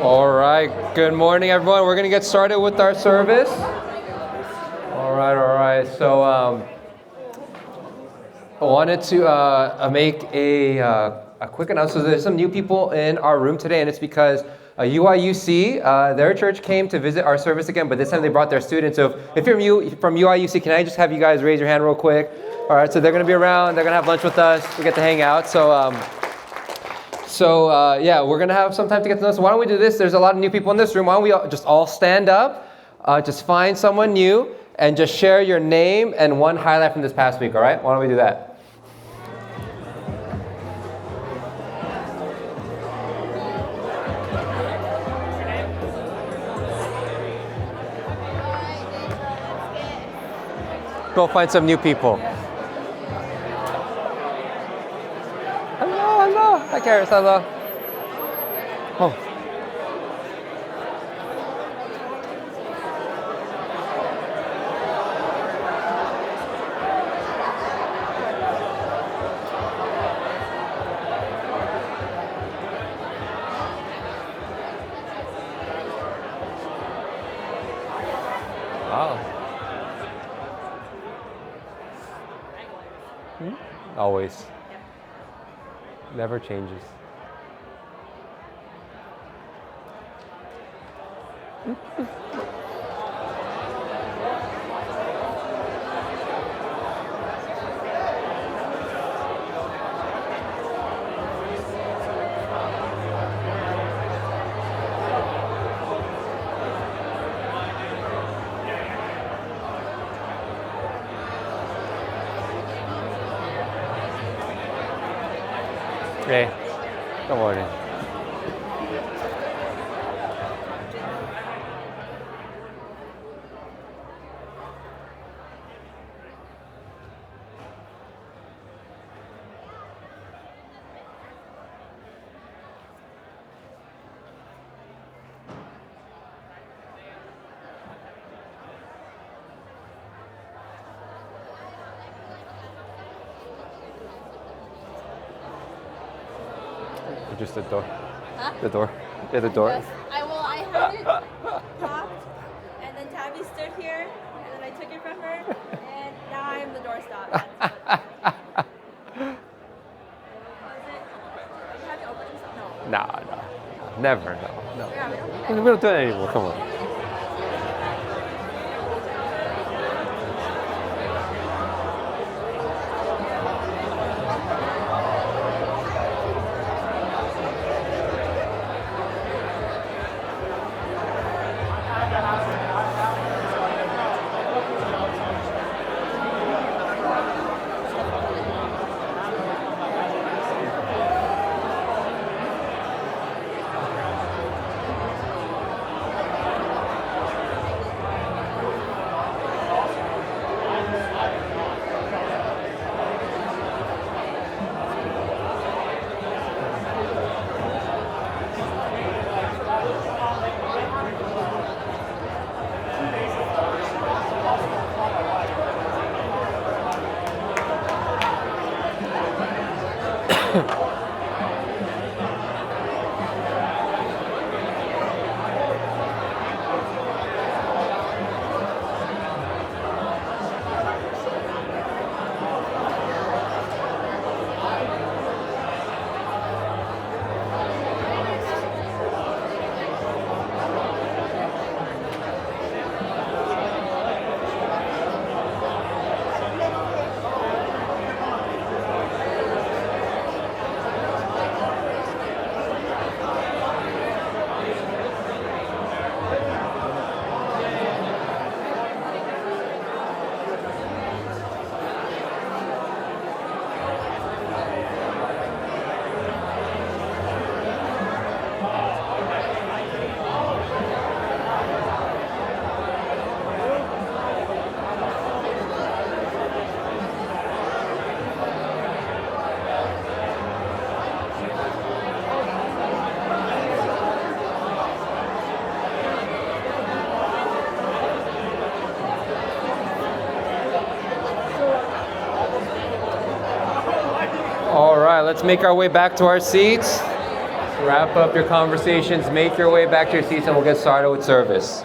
All right, good morning, everyone. We're going to get started with our service. All right. So I wanted to make a quick announcement. There's some new people in our room today, and it's because UIUC, their church came to visit our service again, but this time they brought their students. So if you're from UIUC, can I just have you guys raise your hand real quick? All right, so they're going to be around. They're going to have lunch with us. We get to hang out. So we're going to have some time to get to know. So why don't we do this? There's a lot of new people in this room. Why don't we just all stand up, just find someone new, and just share your name and one highlight from this past week, all right? Why don't we do that? Go find some new people. Hello. Hi, Karis. Hello. Oh. Wow. Always. Never changes. Hey, good morning. Just the door. Huh? The door. Yeah, the door. Yes. I had it propped, and then Tabby stood here, and then I took it from her, and now I'm the doorstop. Have you opened himself? No. No. Never, no. Yeah, We don't do that anymore, come on. All right, let's make our way back to our seats. Wrap up your conversations, make your way back to your seats, and we'll get started with service.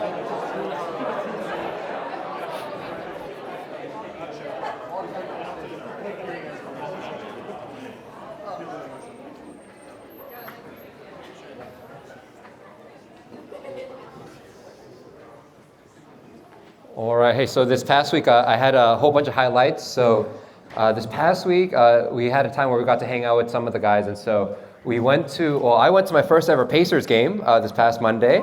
All right, hey, so this past week I had a whole bunch of highlights. So this past week we had a time where we got to hang out with some of the guys, and so I went to my first ever Pacers game this past Monday.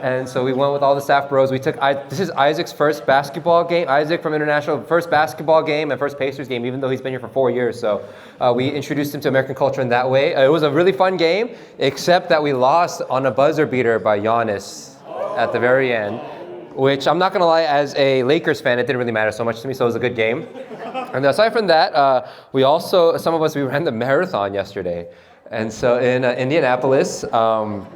And so we went with all the staff bros. This is Isaac's first basketball game. Isaac from International, first basketball game and first Pacers game, even though he's been here for 4 years. So we introduced him to American culture in that way. It was a really fun game, except that we lost on a buzzer beater by Giannis at the very end, which I'm not going to lie, as a Lakers fan, it didn't really matter so much to me, so it was a good game. And aside from that, some of us ran the marathon yesterday. And so in Indianapolis, and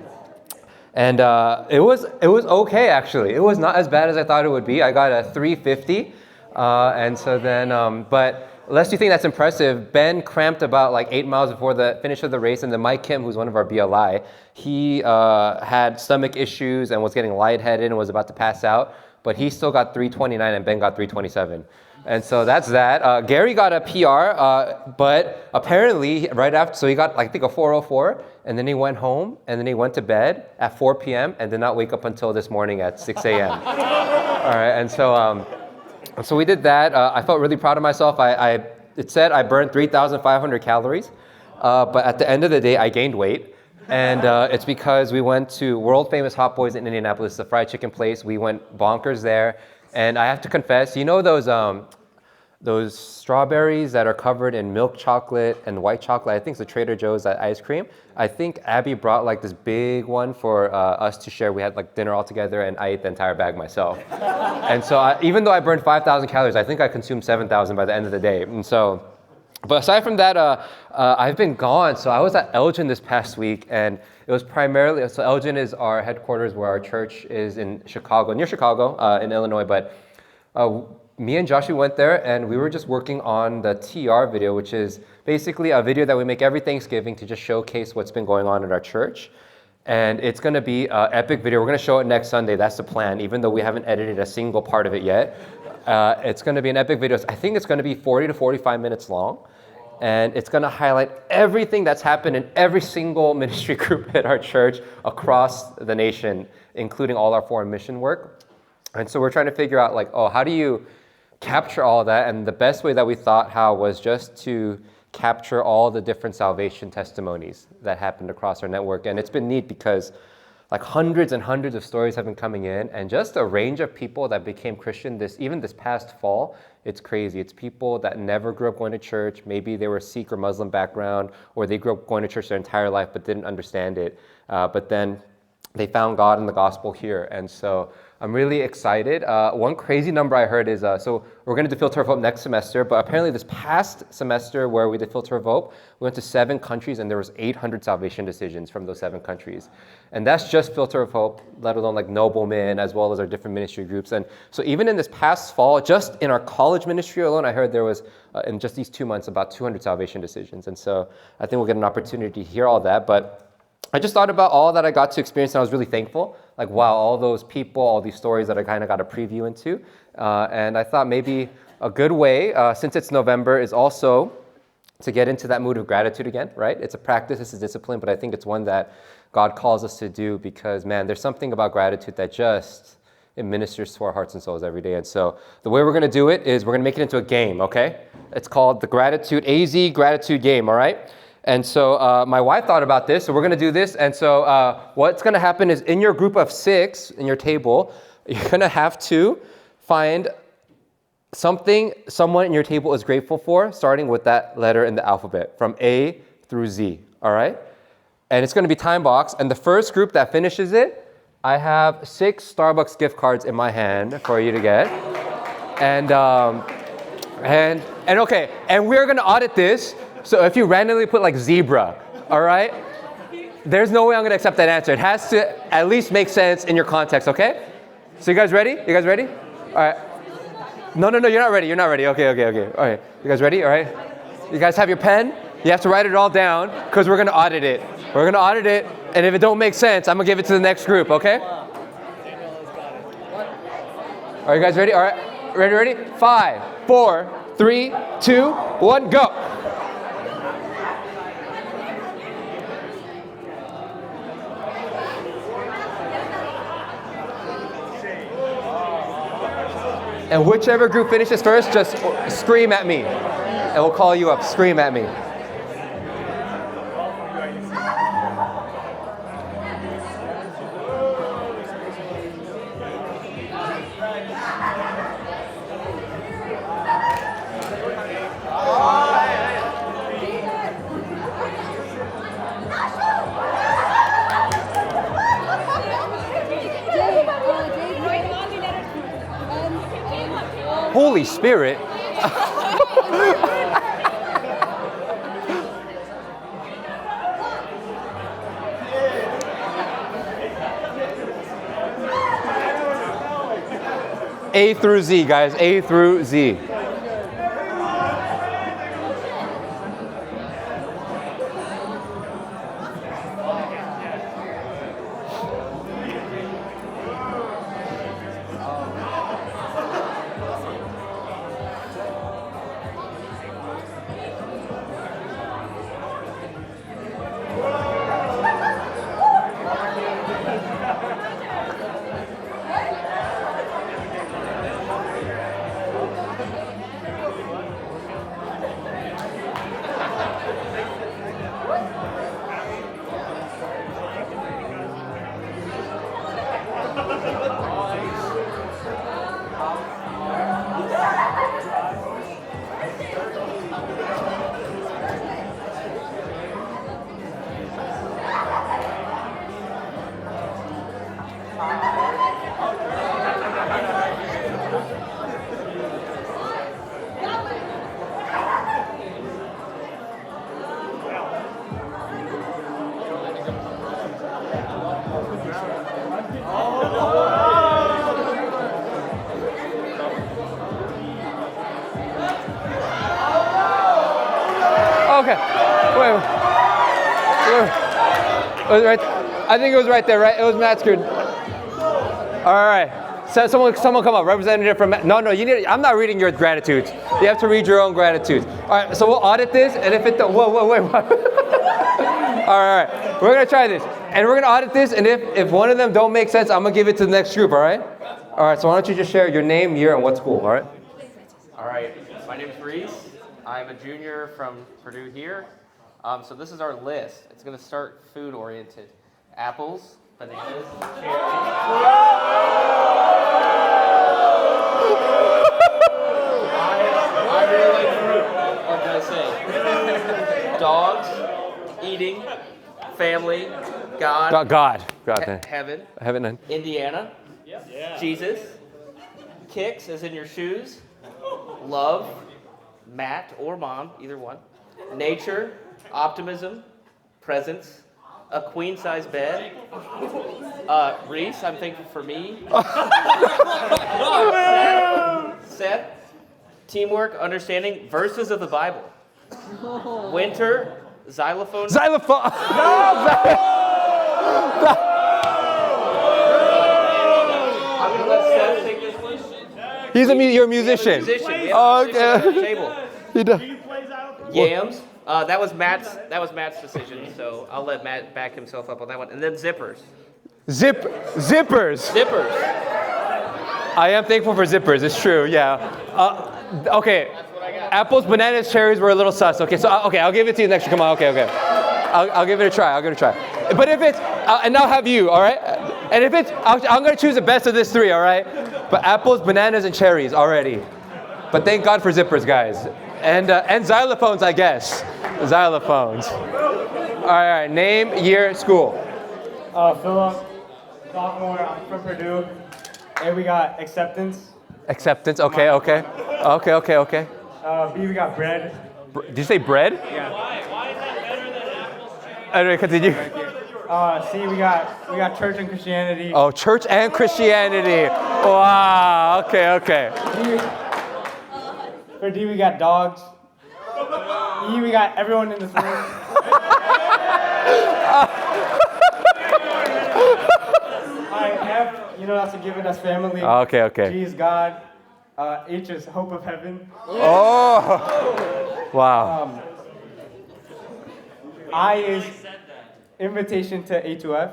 it was okay, actually. It was not as bad as I thought it would be. I got a 3:50, and so then, but lest you think that's impressive, Ben cramped about like 8 miles before the finish of the race, and then Mike Kim, who's one of our BLI, he had stomach issues and was getting lightheaded and was about to pass out, but he still got 3:29 and Ben got 3:27. And so that's that. Gary got a PR, but apparently right after, so he got, I think, a 4:04, and then he went home, and then he went to bed at 4 p.m. and did not wake up until this morning at 6 a.m. All right, and so we did that. I felt really proud of myself. It said I burned 3,500 calories, but at the end of the day, I gained weight. And it's because we went to world famous Hot Boys in Indianapolis, the fried chicken place. We went bonkers there. And I have to confess, you know those strawberries that are covered in milk chocolate and white chocolate? I think it's the Trader Joe's ice cream. I think Abby brought like this big one for us to share. We had like dinner all together, and I ate the entire bag myself. And so even though I burned 5,000 calories, I think I consumed 7,000 by the end of the day. And so, but aside from that, I've been gone. So I was at Elgin this past week, and it was primarily, so Elgin is our headquarters where our church is in Chicago, near Chicago in Illinois. But me and Joshua went there, and we were just working on the TR video, which is basically a video that we make every Thanksgiving to just showcase what's been going on in our church. And it's going to be an epic video. We're going to show it next Sunday. That's the plan, even though we haven't edited a single part of it yet. It's going to be an epic video. I think it's going to be 40 to 45 minutes long. And it's going to highlight everything that's happened in every single ministry group at our church across the nation, including all our foreign mission work. And so we're trying to figure out, like, how do you capture all that? And the best way that we thought how was just to capture all the different salvation testimonies that happened across our network. And it's been neat because like hundreds and hundreds of stories have been coming in, and just a range of people that became Christian even this past fall. It's crazy. It's people that never grew up going to church. Maybe they were Sikh or Muslim background, or they grew up going to church their entire life but didn't understand it. But then they found God in the gospel here. And so I'm really excited. One crazy number I heard is, so we're going to do Filter of Hope next semester, but apparently this past semester where we did Filter of Hope, we went to 7 countries and there was 800 salvation decisions from those 7 countries. And that's just Filter of Hope, let alone like Noblemen, as well as our different ministry groups. And so even in this past fall, just in our college ministry alone, I heard there was, in just these 2 months, about 200 salvation decisions. And so I think we'll get an opportunity to hear all that. But I just thought about all that I got to experience, and I was really thankful. Like, wow, all those people, all these stories that I kind of got a preview into. And I thought maybe a good way, since it's November, is also to get into that mood of gratitude again, right? It's a practice, it's a discipline, but I think it's one that God calls us to do because, man, there's something about gratitude that it ministers to our hearts and souls every day. And so the way we're going to do it is we're going to make it into a game, okay? It's called the AZ Gratitude Game, all right? And so my wife thought about this, so we're going to do this. And so what's going to happen is in your group of 6, in your table, you're going to have to find something someone in your table is grateful for, starting with that letter in the alphabet, from A through Z, all right? And it's going to be time boxed. And the first group that finishes it, I have 6 Starbucks gift cards in my hand for you to get. And okay, and we're going to audit this. So if you randomly put like zebra, all right? There's no way I'm going to accept that answer. It has to at least make sense in your context, okay? So you guys ready? You guys ready? All right. No, you're not ready. You're not ready. Okay. All right. You guys ready? All right. You guys have your pen? You have to write it all down because we're going to audit it. We're going to audit it, and if it don't make sense, I'm going to give it to the next group, okay? Are you guys ready? All right. Ready? 5, 4, 3, 2, 1, go. And whichever group finishes first, just scream at me. And we'll call you up. Scream at me. Holy Spirit. A through Z, guys. A through Z. Okay. Wait. It was right. I think it was right there, right? It was Matt's group. All right. So someone come up. Representative from Matt. No, you need. I'm not reading your gratitudes. You have to read your own gratitudes. All right. So we'll audit this, and if it wait. All right. We're gonna try this, and we're gonna audit this, and if one of them don't make sense, I'm gonna give it to the next group. All right. All right. So why don't you just share your name, year, and what school? All right. All right. My name is Reese. I'm a junior from Purdue here. So this is our list. It's going to start food oriented. Apples, bananas, cherries. I really like fruit. What can I say? Dogs, eating, family, God. Heaven. Indiana. Yeah. Jesus. Kicks, as in your shoes. Love. Matt or mom, either one. Nature, optimism, presence, a queen-size bed. Reese, I'm thankful for me. Seth, teamwork, understanding, verses of the Bible. Winter, xylophone. Xylophone. I'm gonna let Seth take this one. You're a musician. We have a musician at the table. He does. Yams. That was Matt's decision, so I'll let Matt back himself up on that one. And then zippers. Zippers. Zippers. I am thankful for zippers. It's true. Yeah. Okay. That's what I got. Apples, bananas, cherries were a little sus. Okay. So I'll give it to you next. Come on. Okay. I'll give it a try. But if it's, and I'll have you. All right. And if it's, I'm gonna choose the best of this three. All right. But apples, bananas, and cherries already. But thank God for zippers, guys. And xylophones, I guess. Xylophones. All right. Name, year, school. Philip, sophomore. I'm from Purdue. And we got acceptance. Acceptance. Okay. B, we got bread. Did you say bread? Yeah. Why is that better than apples? Anyway, continue. C, we got church and Christianity. Oh, church and Christianity. Wow. Okay. For D, we got dogs. E, we got everyone in this room. that's a given, that's family. Okay, okay. G is God. H is hope of heaven. Oh! Wow. I is invitation to a2f.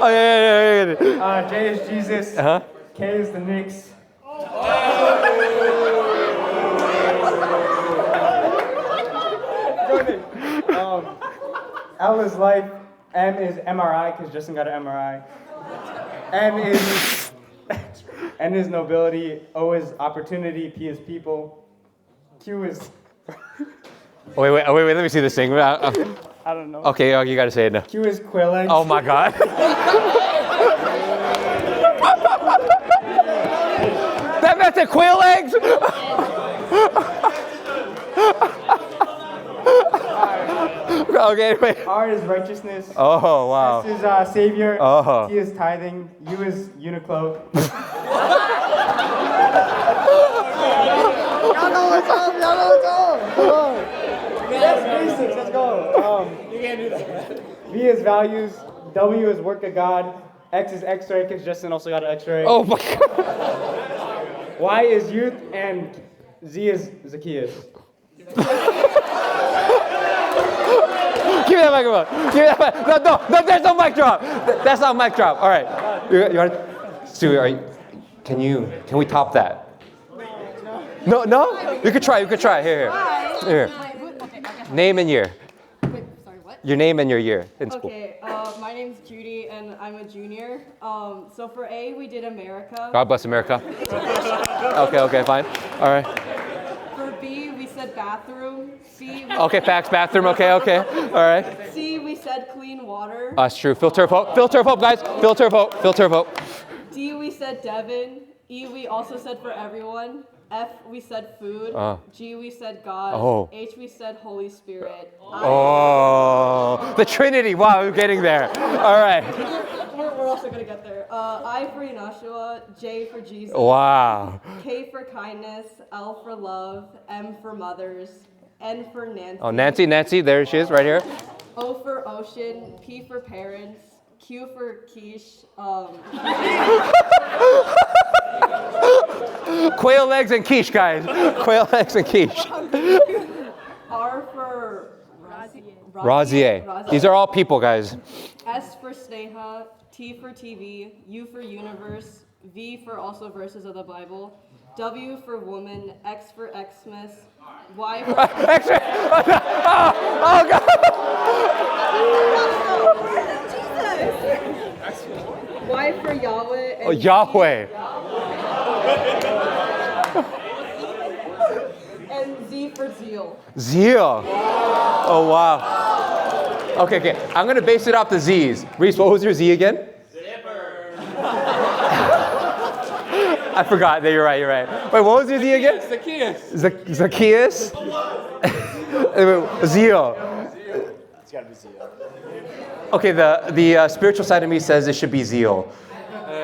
Oh, yeah. J is Jesus. Uh-huh. K is the Knicks. L is life. M is MRI, because Justin got an MRI. N is nobility. O is opportunity. P is people. Q is... Wait, let me see this thing. I don't know. Okay, you gotta say it now. Q is quill eggs. Oh my God. That meant the quail eggs? Okay, anyway. R is righteousness. Oh, wow. S is savior. Oh. T is tithing. U is Uniqlo. Y'all know what's up. Come on. That's basics. Let's go. You can't do that. V is values. W is work of God. X is X-ray, because Justin also got an X-ray. Oh my God. Y is youth, and Z is Zacchaeus. Give me that microphone. Give me that mic. No, there's no mic drop. That's not a mic drop. All right. You want to? Stu, can we top that? No? You could try. Here. Name and year. Wait, sorry, what? Your name and your year in school. Okay, my name's Judy and I'm a junior. So for A, we did America. God bless America. Okay, fine. All right. For B, we said bathroom. C, Okay, facts, bathroom. Okay. All right. C, we said clean water. That's true. Filter of hope, guys. Filter of hope. D, we said Devin. E, we also said for everyone. F, we said food. G, we said God. Oh. H, we said Holy Spirit. Oh, the Trinity. Wow, we're getting there. All right. We're also gonna get there. I for Inashua. J for Jesus. Wow. K for kindness. L for love. M for mothers. N for Nancy. Oh, Nancy. There she is, right here. O for ocean. P for parents. Q for quiche. Quail legs and quiche, guys. Quail legs and quiche. R for Razier. These are all people, guys. S for Sneha. T for TV. U for universe. V for also verses of the Bible. W for woman. X for Xmas. Y for... Oh, God. Y for Yahweh. And Oh, Yahweh. And Z for zeal. Zeal. Oh, wow. Okay. I'm going to base it off the Z's. Reese, what was your Z again? Zipper. I forgot. You're right. Wait, what was your Z again? Zacchaeus. Zacchaeus? Zeal. It's gotta be zeal. Okay, the spiritual side of me says it should be zeal.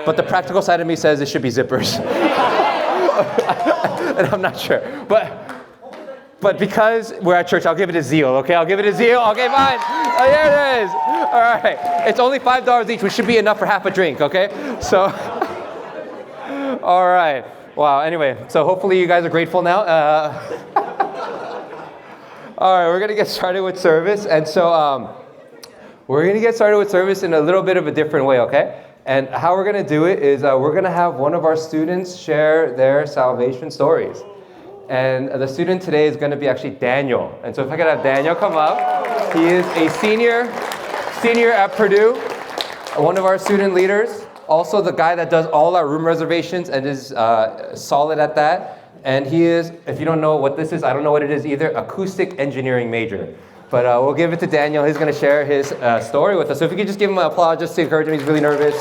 But the practical side of me says it should be zippers. And I'm not sure. But because we're at church, I'll give it a zeal, okay? I'll give it a zeal. Okay, fine. Oh, here it is. All right. It's only $5 each, which should be enough for half a drink, okay? So, all right. Wow, anyway, so hopefully you guys are grateful now. All right, we're going to get started with service. And so we're going to get started with service in a little bit of a different way, okay? And how we're going to do it is we're going to have one of our students share their salvation stories. And the student today is going to be actually Daniel. And so if I could have Daniel come up. He is a senior at Purdue, one of our student leaders. Also the guy that does all our room reservations and is solid at that. And he is, if you don't know what this is, I don't know what it is either, acoustic engineering major. But we'll give it to Daniel. He's going to share his story with us. So if you could just give him an applause just to encourage him. He's really nervous.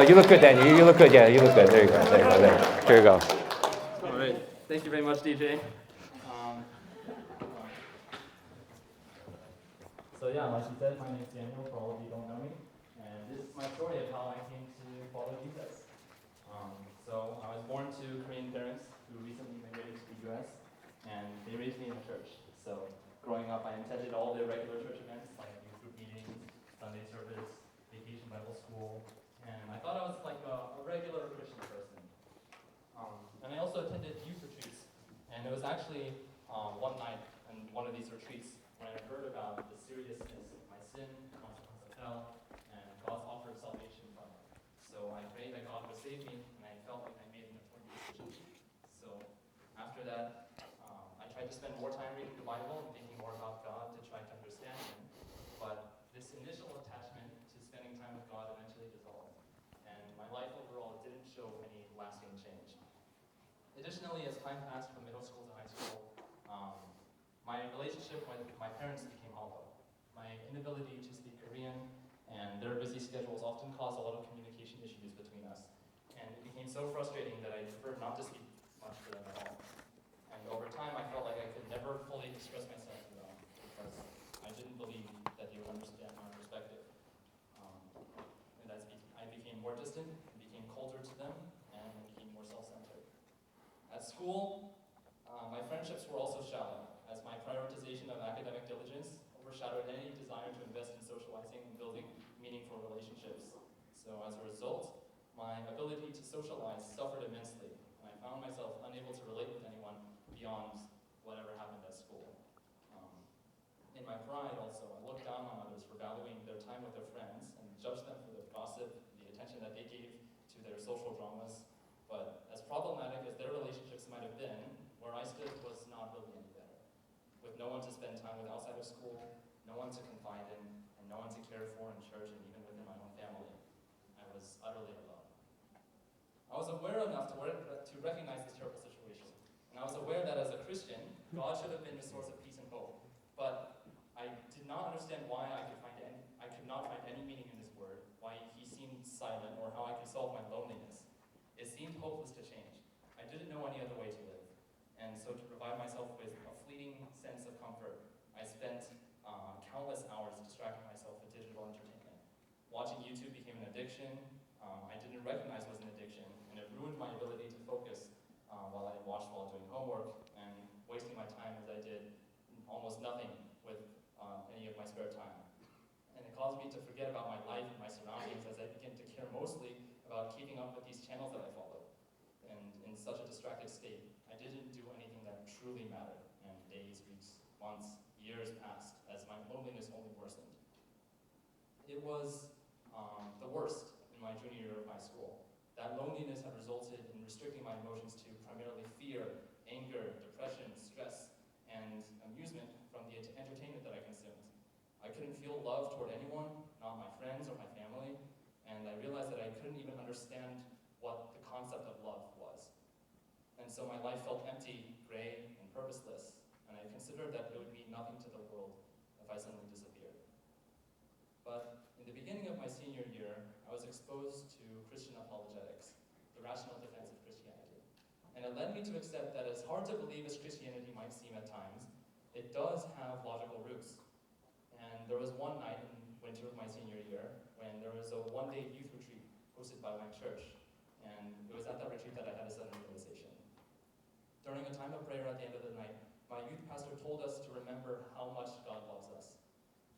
You look good, Daniel. You look good. Yeah, you look good. There you go. Here you go. All right. Thank you very much, DJ. So yeah, like you said, my name is Daniel, for all of you who don't know me. And this is my story of how I came to follow Jesus. So I was born to Korean parents who recently immigrated to the US, and they raised me in the church. So growing up, I attended all the regular church events, like youth group meetings, school, and I thought I was like a regular Christian person. And I also attended youth retreats, and it was actually one night in one of these retreats when I heard about the seriousness of my sin, the consequence of hell, and God's offer of salvation from it. So I prayed that God would save me, and I felt like I made an important decision. So after that, I tried to spend more time reading the Bible and thinking more about God to try to understand Him. But this initial attachment to spending time with God eventually dissolved, and my life overall didn't show any lasting change. Additionally, as time passed from middle school to high school, my relationship with my parents became hollow. My inability to speak Korean and their busy schedules often caused a lot of communication issues between us. And it became so frustrating that I preferred not to speak much to them at all. And over time, I felt like I could never fully express myself to them because I didn't believe that they would understand my perspective. And I became more distant, became colder to them, and became more self-centered. At school, my friendships were also shallow, as my prioritization of academic diligence overshadowed any desire to invest in socializing and building meaningful relationships. So as a result, my ability to socialize suffered immensely, and I found myself unable to relate with anyone beyond whatever happened at school. In my pride also, I looked down on others for valuing their time with their friends and judged them for the gossip, the attention that they gave to their social dramas. But as problematic as their relationships might have been, where I stood was not really any better. With no one to spend time with outside of school, no one to confide in, and no one to care for in church and even within my own family, I was utterly alone. I was aware enough to recognize this terrible situation. And I was aware that as a Christian, God should have been the source of peace and hope. But I did not understand why I could not find any meaning in His Word, why He seemed silent, or how I could solve my loneliness. It seemed hopeless to change. I didn't know any other way to live. And so to provide myself with a fleeting sense of comfort, I spent countless hours distracting myself with digital entertainment. Watching YouTube became an addiction I didn't recognize was an addiction, and it ruined my ability to focus while I watched while doing homework, and wasting my time as I did almost nothing with any of my spare time. And it caused me to forget about my life and my surroundings as I began to care mostly about keeping up with these channels that I followed. And in such a distracted state, I didn't do anything that truly mattered, and days, weeks, months, years passed as my loneliness only worsened. It was the worst in my junior year of high school. That loneliness had resulted in restricting my emotions to primarily fear, anger, depression, stress, and amusement from the entertainment that I consumed. I couldn't feel love toward anyone, not my friends or my family, and I realized that I couldn't even understand what the concept of love was. And so my life felt empty, gray, and purposeless, and I considered that it would mean nothing to the world if I suddenly disappeared. But in the beginning of my senior year, I was exposed to Christian apologetics, the rational defense of Christianity. And it led me to accept that as hard to believe as Christianity might seem at times, it does have logical roots. And there was one night in winter of my senior year when there was a one-day youth retreat hosted by my church. And it was at that retreat that I had a sudden realization. During a time of prayer at the end of the night, my youth pastor told us to remember how much God loves us.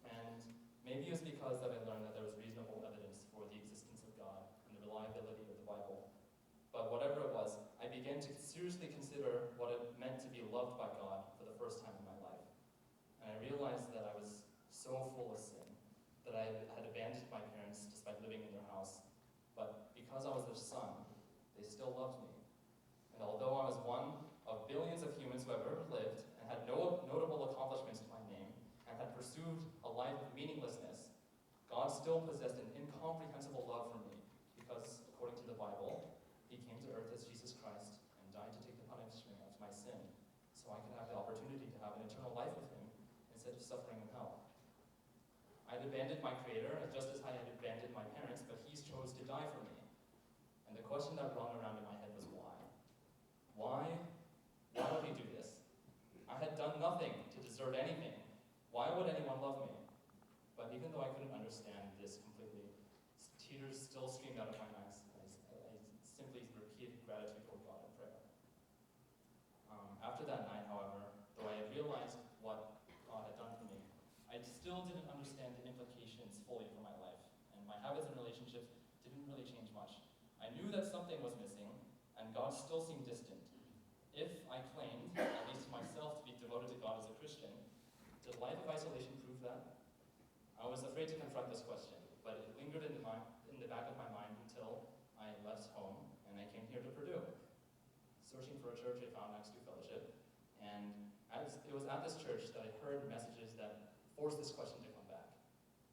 And maybe it was because that I learned that there was reasonable evidence for the existence of God and the reliability of the Bible. But whatever it was, I began to seriously consider what it meant to be loved by God for the first time in my life. And I realized that I was so full of sin, that I had abandoned my parents despite living in their house. But because I was their son, they still loved me. And although I was one of billions of humans who have ever lived and had no notable accomplishments to my name, and had pursued a life of meaninglessness, God still possessed an incomprehensible love for me, because according to the Bible, He came to earth as Jesus Christ and died to take the punishment of my sin, so I could have the opportunity to have an eternal life with Him instead of suffering in hell. I had abandoned my Creator, just as I had abandoned my parents, but He chose to die for me. And the question that rung around in my head was why? Why would He do this? I had done nothing to deserve anything. Why would anyone love me? But even though I couldn't understand this completely, tears still streamed out of my eyes. I simply repeated gratitude toward God in prayer. After that night, however, though I had realized what God had done for me, I still didn't understand the implications fully for my life. And my habits and relationships really change much. I knew that something was missing, and God still seemed distant. If I claimed, at least to myself, to be devoted to God as a Christian, did life of isolation prove that? I was afraid to confront this question, but it lingered in the back of my mind until I left home and I came here to Purdue. Searching for a church, I found a2f Fellowship, and it was at this church that I heard messages that forced this question to come back.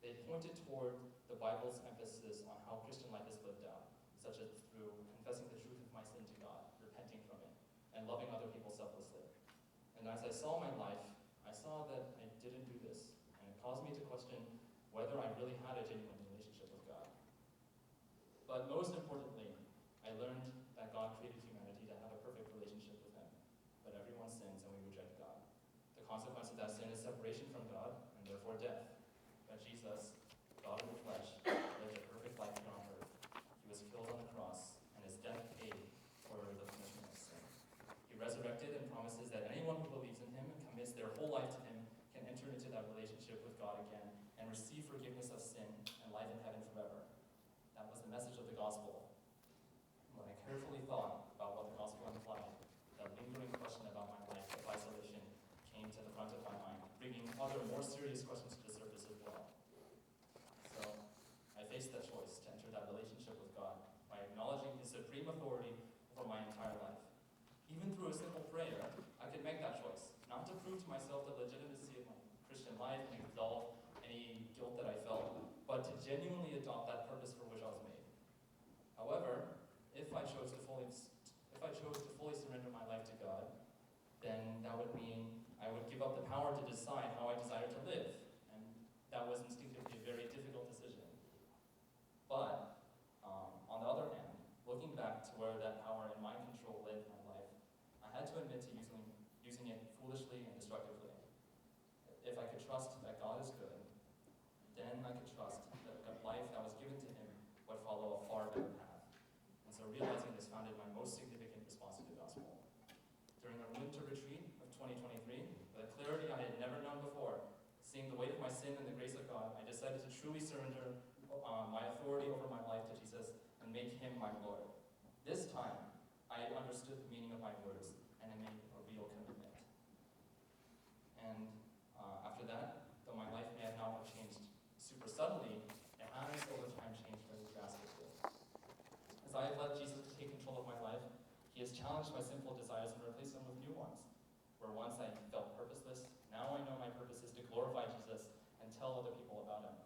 They pointed toward the Bible's emphasis on how Christian life is lived out, such as through confessing the truth of my sin to God, repenting from it, and loving other people selflessly. And as I saw my life, I saw that I didn't do this, and it caused me to question whether I really had a genuine relationship with God. But most importantly, I learned that God created humanity to have a perfect relationship with Him, but everyone sins and we reject God. The consequence of that sin is separation from God, and therefore death. But Jesus, God in the flesh, lived a perfect life here on earth. He was killed on the cross, and His death paid for the punishment of sin. He resurrected and promises that anyone who believes in Him and commits their whole life to Him can enter into that relationship with God again and receive forgiveness of sin and life in heaven forever. That was the message of the gospel. When I carefully thought about what the gospel implied, that lingering question about my life of isolation came to the front of my mind, bringing other more serious questions to the surface as well. So I faced that choice to enter that relationship with God by acknowledging His supreme authority over my entire life. Even through a simple prayer, I could make that choice, not to prove to myself the legitimacy of my Christian life and absolve any guilt that I felt, but to genuinely adopt that purpose for which I was made. However, if I chose to fully surrender my life to God, then that would mean I would give up the power to decide how I desired to live, and that was instinctively a very difficult decision. But on the other hand, looking back to where that power in my control led my life, I had to admit to using it foolishly and destructively. If I could trust that God is good, then I could trust that the life that was given to Him would follow a far better path. And so realizing this founded my most significant response to the gospel. During our winter retreat of 2023, with a clarity I had never known before, seeing the weight of my sin and the grace of God, I decided to truly surrender my authority over my life to Jesus and make Him my Lord. This time, I understood the meaning of my words, and I made a real commitment. And after that, though my life may have not changed super subtly, it has over time changed very drastically. As I have let Jesus take control of my life, He has challenged my sinful desires and replaced them with new ones. Where once I felt purposeless, now I know my purpose is to glorify Jesus and tell other people about Him.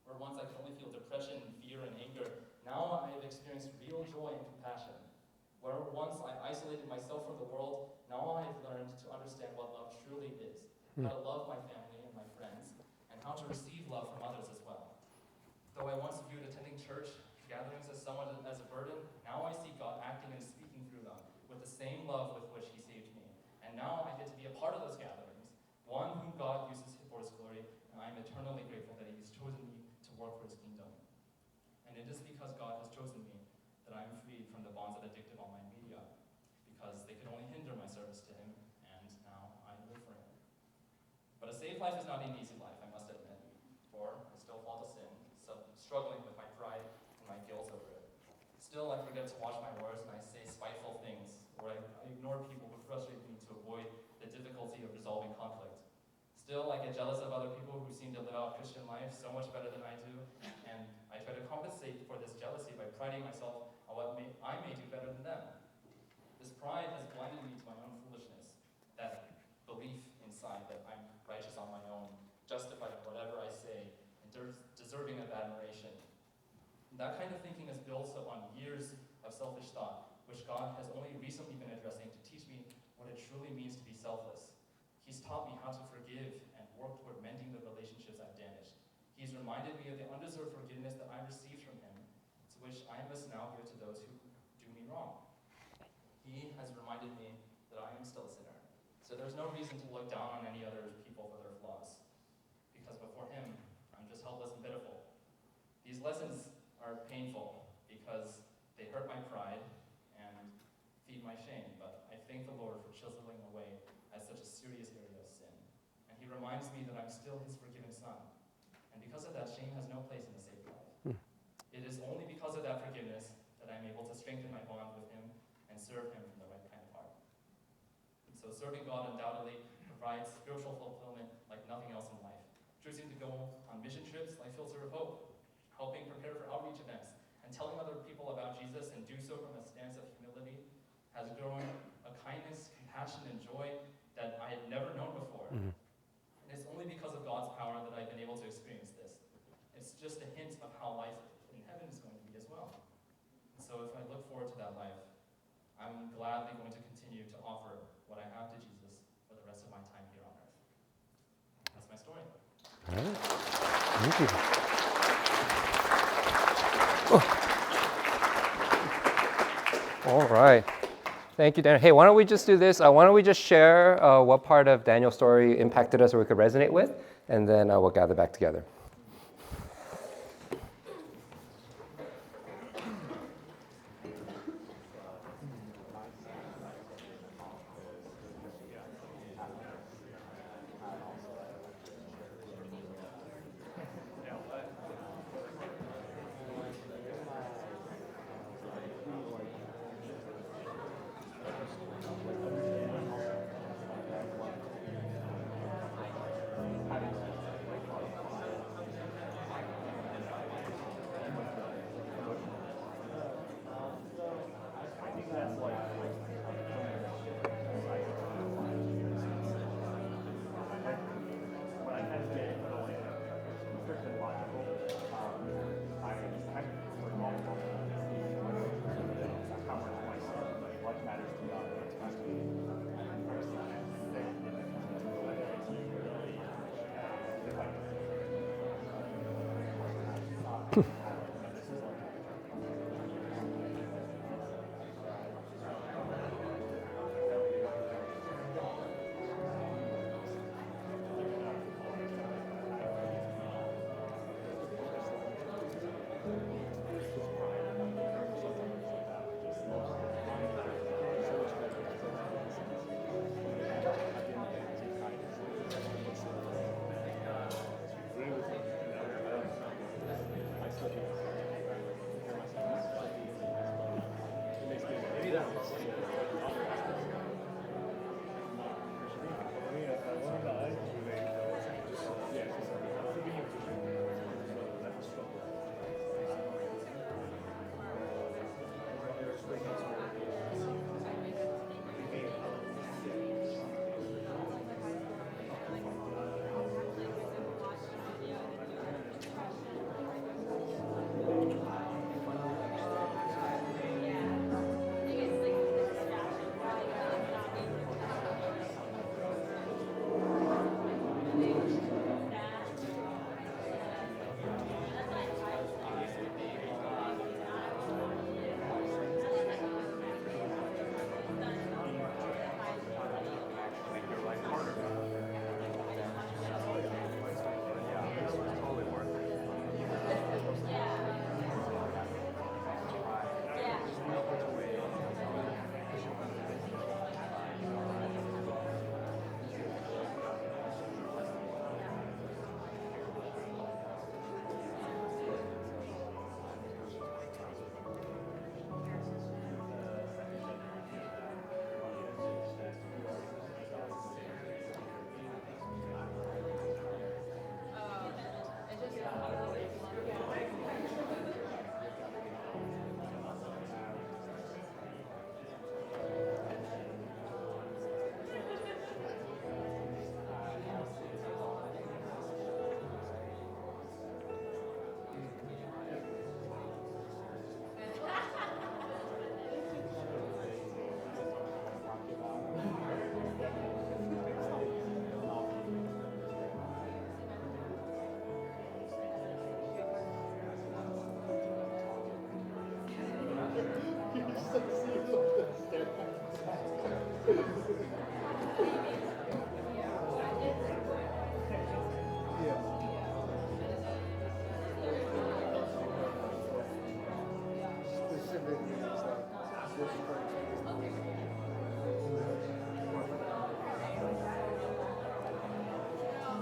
Where once I could only feel depression, fear, and anger, now I have experienced real joy and compassion. Where once I isolated myself from the world, now I have learned to understand what love truly is, how to love my family and my friends, and how to receive love from others as well. Though I once viewed attending church gatherings as somewhat as a burden, now I see God acting and speaking through them with the same love with which He saved me. And now I get to be a part of those gatherings, one whom God uses for His glory, and I am eternally grateful that He has chosen me to work for His kingdom. And it is because God has chosen me that I am freed from the bonds of addictive online media, because they could only hinder my service to Him, and now I live for Him. But a saved life is not an easy life, I must admit, for I still fall to sin, so struggling with my pride and my guilt over it. Still, I forget to watch my words and I say spiteful things, or I ignore people who frustrate me to avoid the difficulty of resolving conflict. Still, I get jealous of other people who seem to live out Christian life so much better than I do, and I try to compensate for this jealousy by priding myself on what I may do better than them. This pride has blinded me to my own foolishness, that belief inside that I'm righteous on my own, justified in whatever I say, and deserving of admiration. That kind of thinking is built upon years of selfish thought, which God has only recently been addressing to teach me what it truly means to be selfless. He's taught me how to forgive and work toward mending the relationships I've damaged. He's reminded me of the undeserved forgiveness that I received from Him, to which I must now give to those who do me wrong. He has reminded me that I am still a sinner. So there's no reason to look down on any other people for their flaws, because before Him, I'm just helpless and pitiful. These lessons are painful because they hurt my pride and feed my shame, but I thank the Lord for chiseling away as such a serious area of sin. And He reminds me that I'm still His forgiven son. And because of that, shame has no place in the saved life. It is only because of that So serving God undoubtedly provides spiritual fulfillment like nothing else in life. Choosing to go on mission trips like Fields of Hope, helping prepare for outreach events, and telling other people about Jesus and do so from a stance of humility has grown a kindness, compassion, and joy that I had never known before. And it's only because of God's power that I've been able to experience this. It's just a hint of how life in heaven is going to be as well. And so if I look forward to that life, I'm gladly going to continue to offer what I have to Jesus for the rest of my time here on earth. That's my story. All right. Thank you. All right. Thank you, Daniel. Hey, why don't we just do this? Why don't we just share what part of Daniel's story impacted us or we could resonate with, and then we'll gather back together.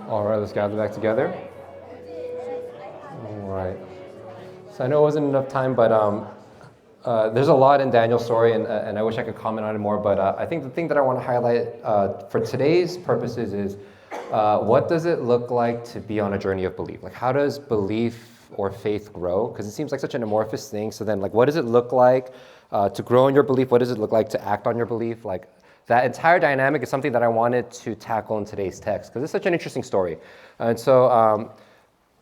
All right, let's gather back together. All right. So I know it wasn't enough time, but there's a lot in Daniel's story, and I wish I could comment on it more, but I think the thing that I want to highlight for today's purposes is what does it look like to be on a journey of belief? Like, how does belief or faith grow? Because it seems like such an amorphous thing. So then, like, what does it look like to grow in your belief? What does it look like to act on your belief? Like, that entire dynamic is something that I wanted to tackle in today's text, because it's such an interesting story. And so,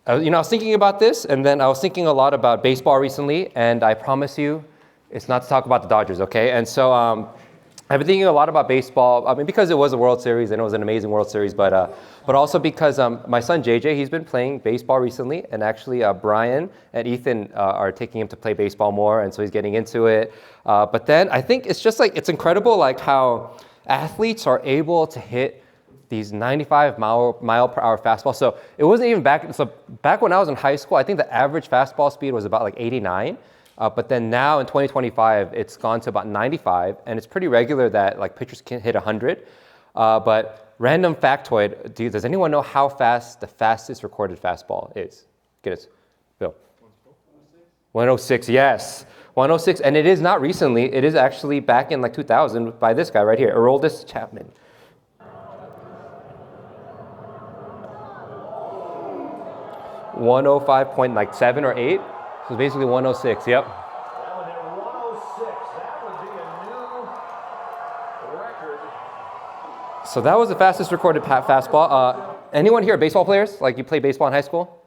I was thinking about this, and then I was thinking a lot about baseball recently, and I promise you, it's not to talk about the Dodgers, okay? And so I've been thinking a lot about baseball. I mean, because it was a World Series, and it was an amazing World Series, but also because my son JJ, he's been playing baseball recently, and actually Brian and Ethan are taking him to play baseball more, and so he's getting into it. But then I think it's just like, it's incredible like how athletes are able to hit these 95 mile per hour fastballs. So it wasn't even back when I was in high school, I think the average fastball speed was about like 89. But then now in 2025, it's gone to about 95, and it's pretty regular that like pitchers can hit 100. But random factoid, does anyone know how fast the fastest recorded fastball is? Get it, Bill. 106, yes. 106, and it is not recently. It is actually back in like 2000 by this guy right here, Aroldis Chapman. 105.7 or 8. So basically 106, yep. That one at 106. That would be a new record. So that was the fastest recorded fastball. Anyone here baseball players? Like you played baseball in high school?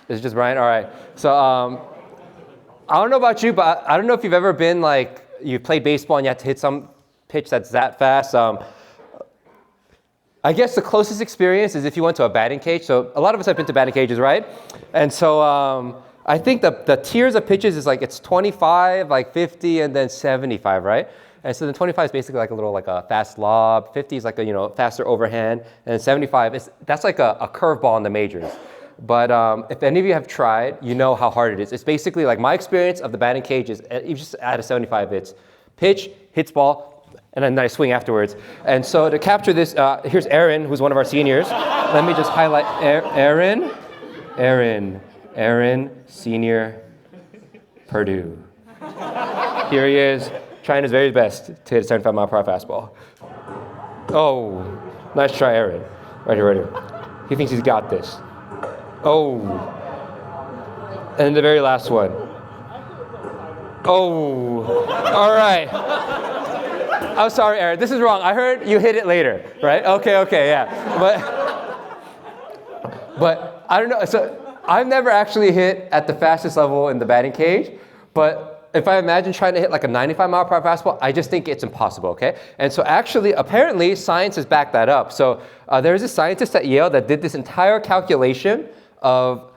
Is it just Brian? All right. So I don't know about you, but I don't know if you've ever been like, you played baseball and you had to hit some pitch that's that fast. I guess the closest experience is if you went to a batting cage. So a lot of us have been to batting cages, right? And so I think the tiers of pitches is like, it's 25, like 50, and then 75, right? And so then 25 is basically like a little like a fast lob. 50 is like a faster overhand, and 75 that's like a curveball in the majors. But if any of you have tried, you know how hard it is. It's basically like my experience of the batting cage is you just add a 75. It's pitch, hits ball, and then I swing afterwards. And so to capture this, here's Aaron, who's one of our seniors. Let me just highlight Aaron, senior, Purdue. Here he is, trying his very best to hit a 75 mile per hour fastball. Oh, nice try, Aaron. Right here. He thinks he's got this. Oh, and the very last one. Oh, all right. I'm sorry, Aaron, this is wrong. I heard you hit it later, right? Okay, yeah. But I don't know. So I've never actually hit at the fastest level in the batting cage, but if I imagine trying to hit like a 95 mile per hour fastball, I just think it's impossible, okay? And so actually, apparently, science has backed that up. So there's a scientist at Yale that did this entire calculation of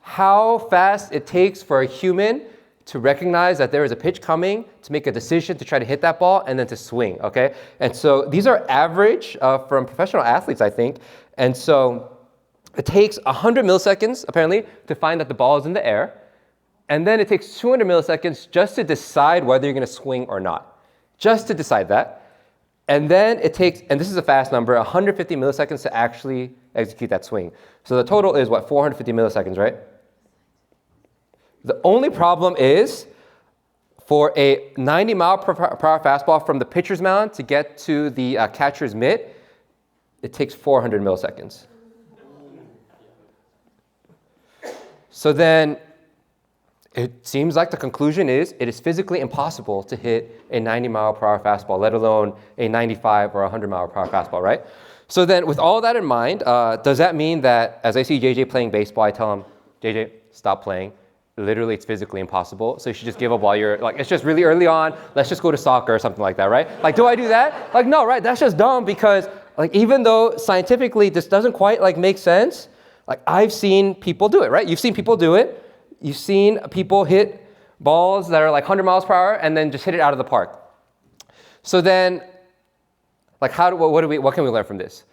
how fast it takes for a human to recognize that there is a pitch coming, to make a decision to try to hit that ball, and then to swing, okay? And so these are average from professional athletes, I think. And so it takes 100 milliseconds, apparently, to find that the ball is in the air. And then it takes 200 milliseconds just to decide whether you're gonna swing or not. Just to decide that. And then it takes, and this is a fast number, 150 milliseconds to actually execute that swing. So the total is what, 450 milliseconds, right? The only problem is for a 90 mile per hour fastball from the pitcher's mound to get to the catcher's mitt, it takes 400 milliseconds. So then it seems like the conclusion is it is physically impossible to hit a 90 mile per hour fastball, let alone a 95 or 100 mile per hour fastball, right? So then with all that in mind, does that mean that as I see JJ playing baseball, I tell him, JJ, stop playing. Literally, it's physically impossible. So you should just give up while you're, like, it's just really early on. Let's just go to soccer or something like that, right? Like, do I do that? Like, no, right? That's just dumb because, like, even though scientifically this doesn't quite, like, make sense, like, I've seen people do it, right? You've seen people do it. You've seen people hit balls that are like 100 miles per hour and then just hit it out of the park. So then, like, what can we learn from this?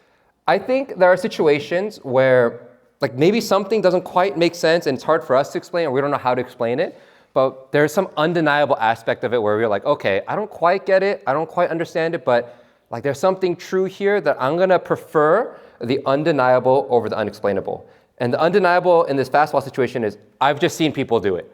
I think there are situations where, like, maybe something doesn't quite make sense and it's hard for us to explain, or we don't know how to explain it, but there's some undeniable aspect of it where we're like, okay, I don't quite get it, I don't quite understand it, but like there's something true here that I'm gonna prefer the undeniable over the unexplainable. And the undeniable in this fastball situation is I've just seen people do it.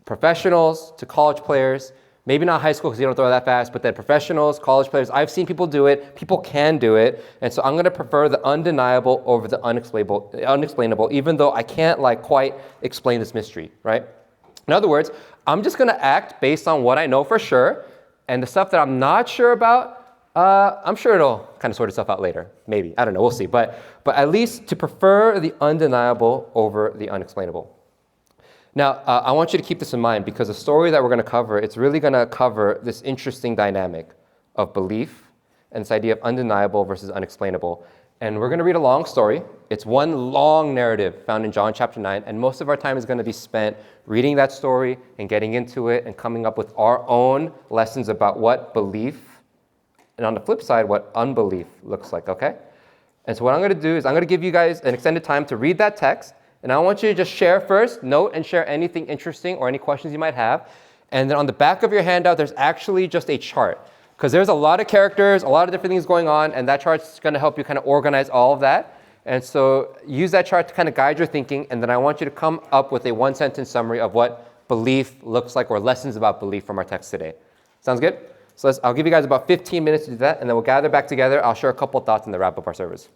professionals to college players. Maybe not high school because you don't throw that fast, but then professionals, college players, I've seen people do it. People can do it. And so I'm going to prefer the undeniable over the unexplainable, even though I can't quite explain this mystery, right? In other words, I'm just going to act based on what I know for sure. And the stuff that I'm not sure about, I'm sure it'll kind of sort itself out later. Maybe. I don't know. We'll see. But at least to prefer the undeniable over the unexplainable. Now, I want you to keep this in mind because the story that we're going to cover, it's really going to cover this interesting dynamic of belief and this idea of undeniable versus unexplainable. And we're going to read a long story. It's one long narrative found in John chapter 9, and most of our time is going to be spent reading that story and getting into it and coming up with our own lessons about what belief, and on the flip side, what unbelief looks like, okay? And so what I'm going to do is I'm going to give you guys an extended time to read that text. And I want you to just share first, note and share anything interesting or any questions you might have. And then on the back of your handout, there's actually just a chart. Because there's a lot of characters, a lot of different things going on, and that chart's going to help you kind of organize all of that. And so use that chart to kind of guide your thinking. And then I want you to come up with a one-sentence summary of what belief looks like or lessons about belief from our text today. Sounds good? So I'll give you guys about 15 minutes to do that, and then we'll gather back together. I'll share a couple thoughts and then wrap up our service.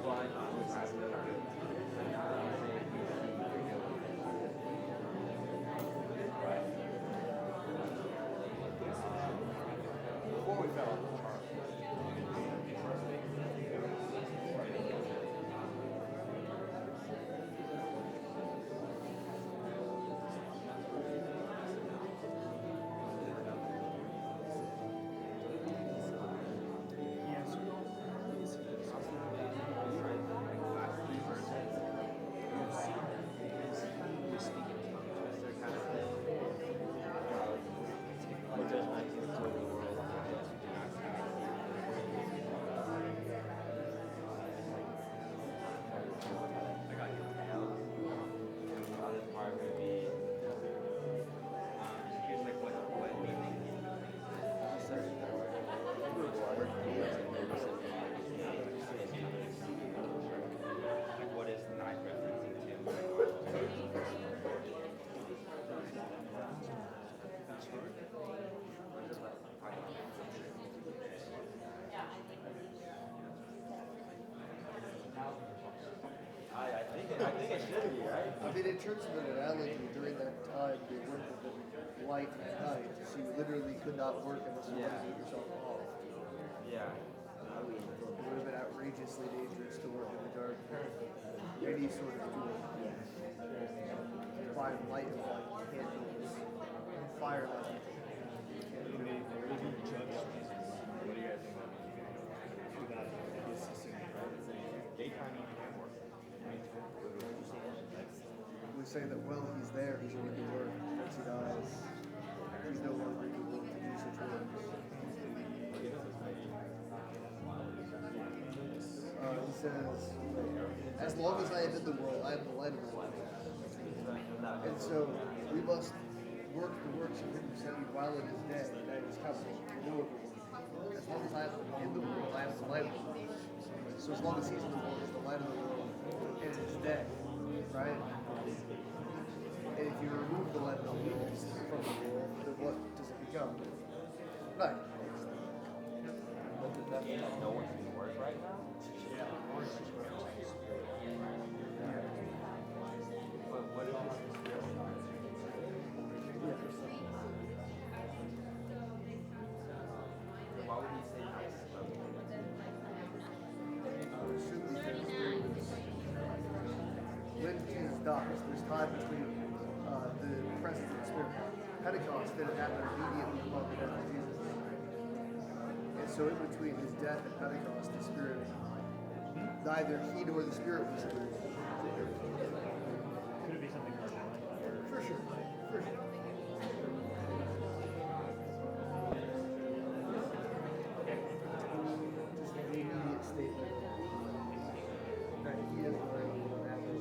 blind. Before we fell off the chart. I think it should be, right? I mean, in terms of an analogy, during that time, they worked with them light and night, so you literally could not work unless you wanted to get yourself off. Yeah. It would have been outrageously dangerous to work in the dark. Any sort of tool. Find light of like candles, firelight. What do you guys think about his system? Daytime you can't work. We say that while he's there, he's going to work. Once he dies, he's no longer able to do such works. He says, as long as I am in the world, I am the light of the world. And so we must work the works of him who sent me while it is day, that is coming. As long as I am in the world, I am the light of the world. So as long as he's in the world, he's the light of the world, and it is day, right? And if you remove the light of the world from the world, then what does it become? Night. But does that mean that no one can work right now? Yeah. But what if it's the spirit? Why would he say nice stuff? When Jesus dies, there's time between the presence of the Spirit. Pentecost didn't happen immediately upon the death of Jesus. And so in between his death and Pentecost, the Spirit, neither he nor the Spirit was there. Could it be something cardinal? For sure. For sure. Just the immediate statement that he is going to happen.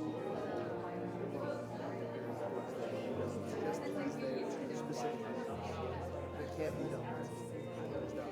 Suggest that he's there specifically. It can't be done. That is done.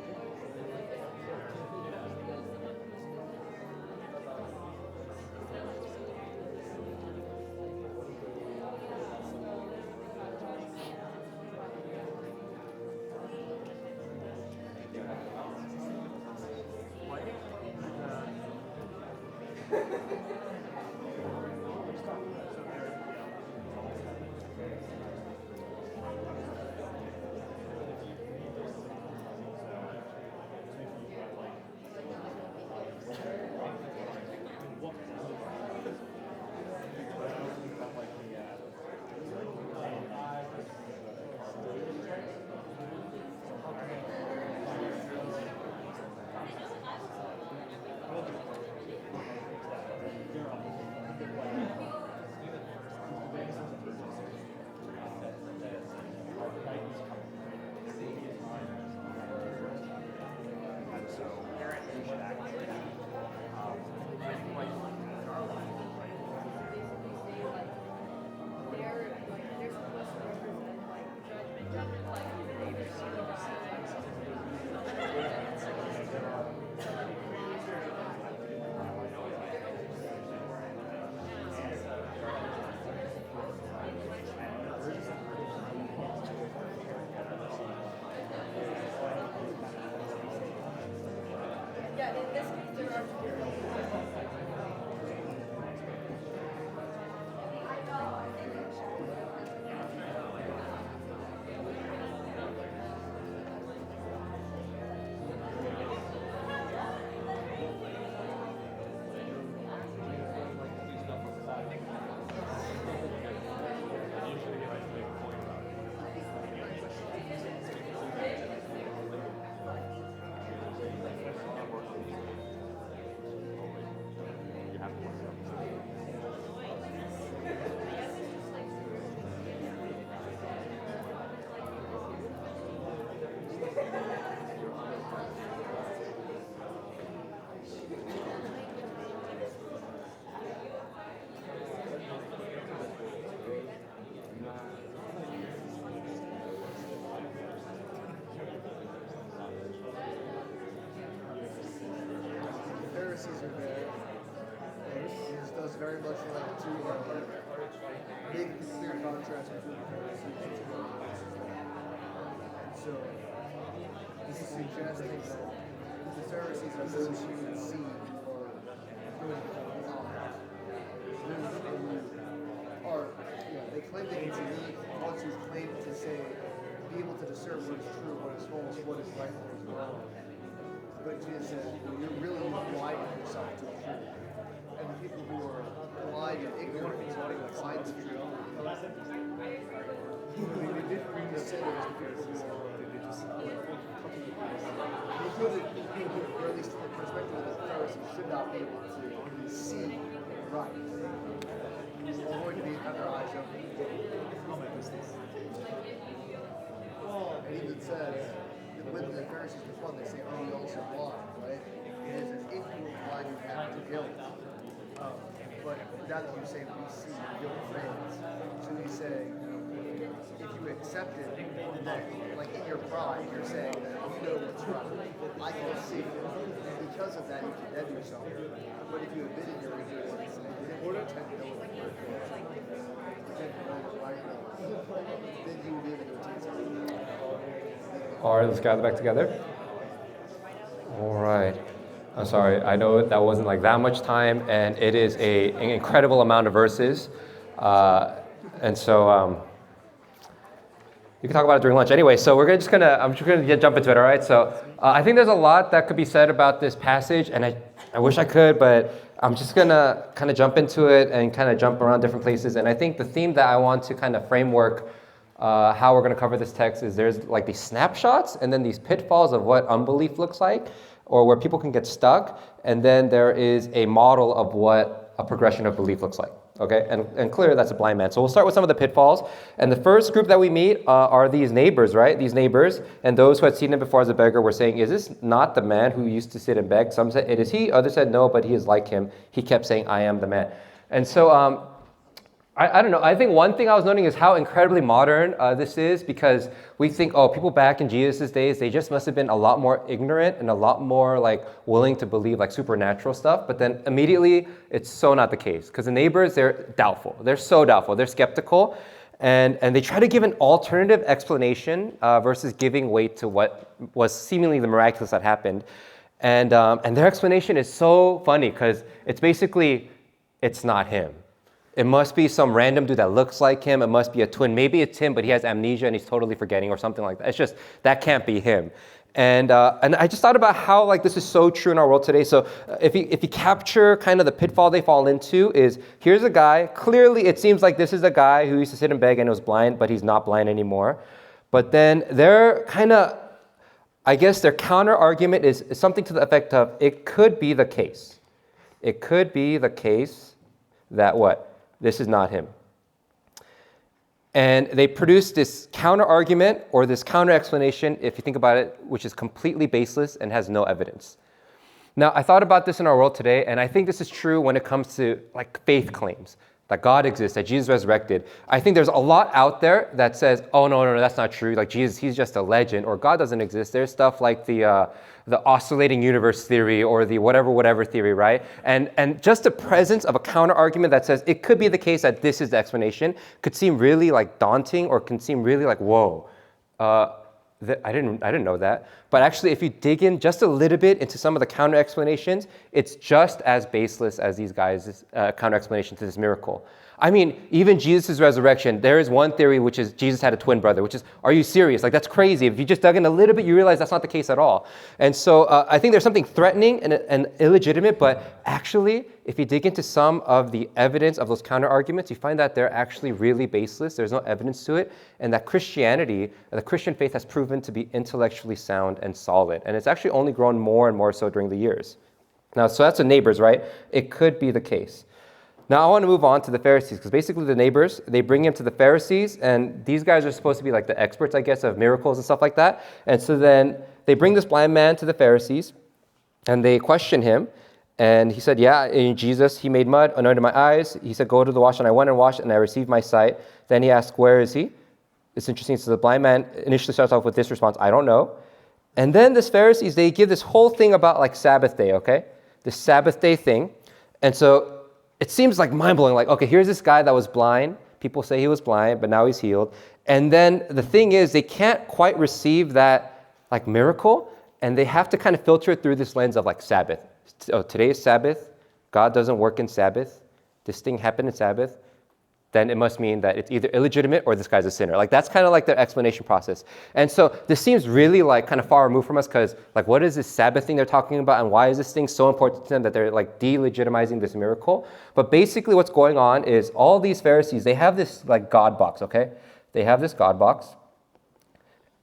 very much like to make the clear contrast between the Pharisees and so this is suggesting that the Pharisees are those who would see or good are they claim they can see ones who claim to say be able to discern what is true, what is false, what is right, what is wrong. But Jesus said, you're really blinding yourself to the truth. And the people who are blind and ignorant of what finds the truth. They didn't read the sinners because they couldn't, or at least from the perspective of the Pharisees, should not be able to see right. They're going to be have their eyes open. And even says, when the Pharisees respond, they say, "Oh, you also blind, right?" And it says, "If you were blind, you have no guilt." But now that you say we see your guilt remains, so he's saying, if you accept it, that like in your pride, you're saying that you know what's right. I can see it. Because of that, you condemn yourself. But if you admit in your ignorance, and you didn't pretend to know what the word is, pretend to know what right is, then you will be able to attain something. All right, let's gather back together. All right. I'm sorry, I know that wasn't like that much time, and it is an incredible amount of verses. And so you can talk about it during lunch. Anyway, so I'm just gonna jump into it, all right? So I think there's a lot that could be said about this passage, and I wish I could, but I'm just gonna kind of jump into it and kind of jump around different places. And I think the theme that I want to kind of framework how we're going to cover this text is there's like these snapshots and then these pitfalls of what unbelief looks like or where people can get stuck. And then there is a model of what a progression of belief looks like. Okay, and clearly that's a blind man. So we'll start with some of the pitfalls. And the first group that we meet are these neighbors, right? These neighbors and those who had seen him before as a beggar were saying, is this not the man who used to sit and beg? Some said, it is he. Others said, no, but he is like him. He kept saying, I am the man. And so I don't know. I think one thing I was noting is how incredibly modern this is because we think, oh, people back in Jesus' days, they just must have been a lot more ignorant and a lot more like willing to believe like supernatural stuff. But then immediately it's so not the case because the neighbors, they're doubtful. They're so doubtful. They're skeptical. And they try to give an alternative explanation versus giving weight to what was seemingly the miraculous that happened. And their explanation is so funny because it's basically, it's not him. It must be some random dude that looks like him. It must be a twin. Maybe it's him, but he has amnesia and he's totally forgetting or something like that. It's just, that can't be him. And I just thought about how like this is so true in our world today. So if you capture kind of the pitfall they fall into is, here's a guy, clearly it seems like this is a guy who used to sit and beg and was blind, but he's not blind anymore. But then they're kind of, I guess their counter argument is something to the effect of, it could be the case. It could be the case that what? This is not him. And they produce this counter argument or this counter explanation, if you think about it, which is completely baseless and has no evidence. Now, I thought about this in our world today, and I think this is true when it comes to like faith claims, that God exists, that Jesus resurrected. I think there's a lot out there that says, oh, no, that's not true. Like Jesus, he's just a legend, or God doesn't exist. There's stuff like the oscillating universe theory or the whatever theory, right? And just the presence of a counter argument that says it could be the case that this is the explanation could seem really like daunting or can seem really like, whoa, I didn't know that. But actually, if you dig in just a little bit into some of the counter explanations, it's just as baseless as these guys' counter explanation to this miracle. I mean, even Jesus' resurrection, there is one theory which is Jesus had a twin brother, which is, are you serious? Like, that's crazy. If you just dug in a little bit, you realize that's not the case at all. And so I think there's something threatening and illegitimate, but actually, if you dig into some of the evidence of those counter arguments, you find that they're actually really baseless. There's no evidence to it. And that Christianity, the Christian faith has proven to be intellectually sound and solid. And it's actually only grown more and more so during the years. Now, so that's the neighbors, right? It could be the case. Now, I want to move on to the Pharisees, because basically the neighbors, they bring him to the Pharisees, and these guys are supposed to be like the experts, I guess, of miracles and stuff like that. And so then they bring this blind man to the Pharisees, and they question him. And he said, yeah, in Jesus, he made mud, anointed my eyes. He said, go to the wash, and I went and washed, and I received my sight. Then he asked, where is he? It's interesting. So the blind man initially starts off with this response, I don't know. And then this Pharisees, they give this whole thing about like Sabbath day, okay? This Sabbath day thing. And so it seems like mind-blowing. Like, okay, here's this guy that was blind. People say he was blind, but now he's healed. And then the thing is, they can't quite receive that like miracle, and they have to kind of filter it through this lens of like Sabbath. Oh, today is Sabbath. God doesn't work in Sabbath. This thing happened in Sabbath. Then it must mean that it's either illegitimate or this guy's a sinner. Like that's kind of like their explanation process. And so this seems really like kind of far removed from us because like what is this Sabbath thing they're talking about and why is this thing so important to them that they're like delegitimizing this miracle? But basically what's going on is all these Pharisees, they have this like God box, okay? They have this God box.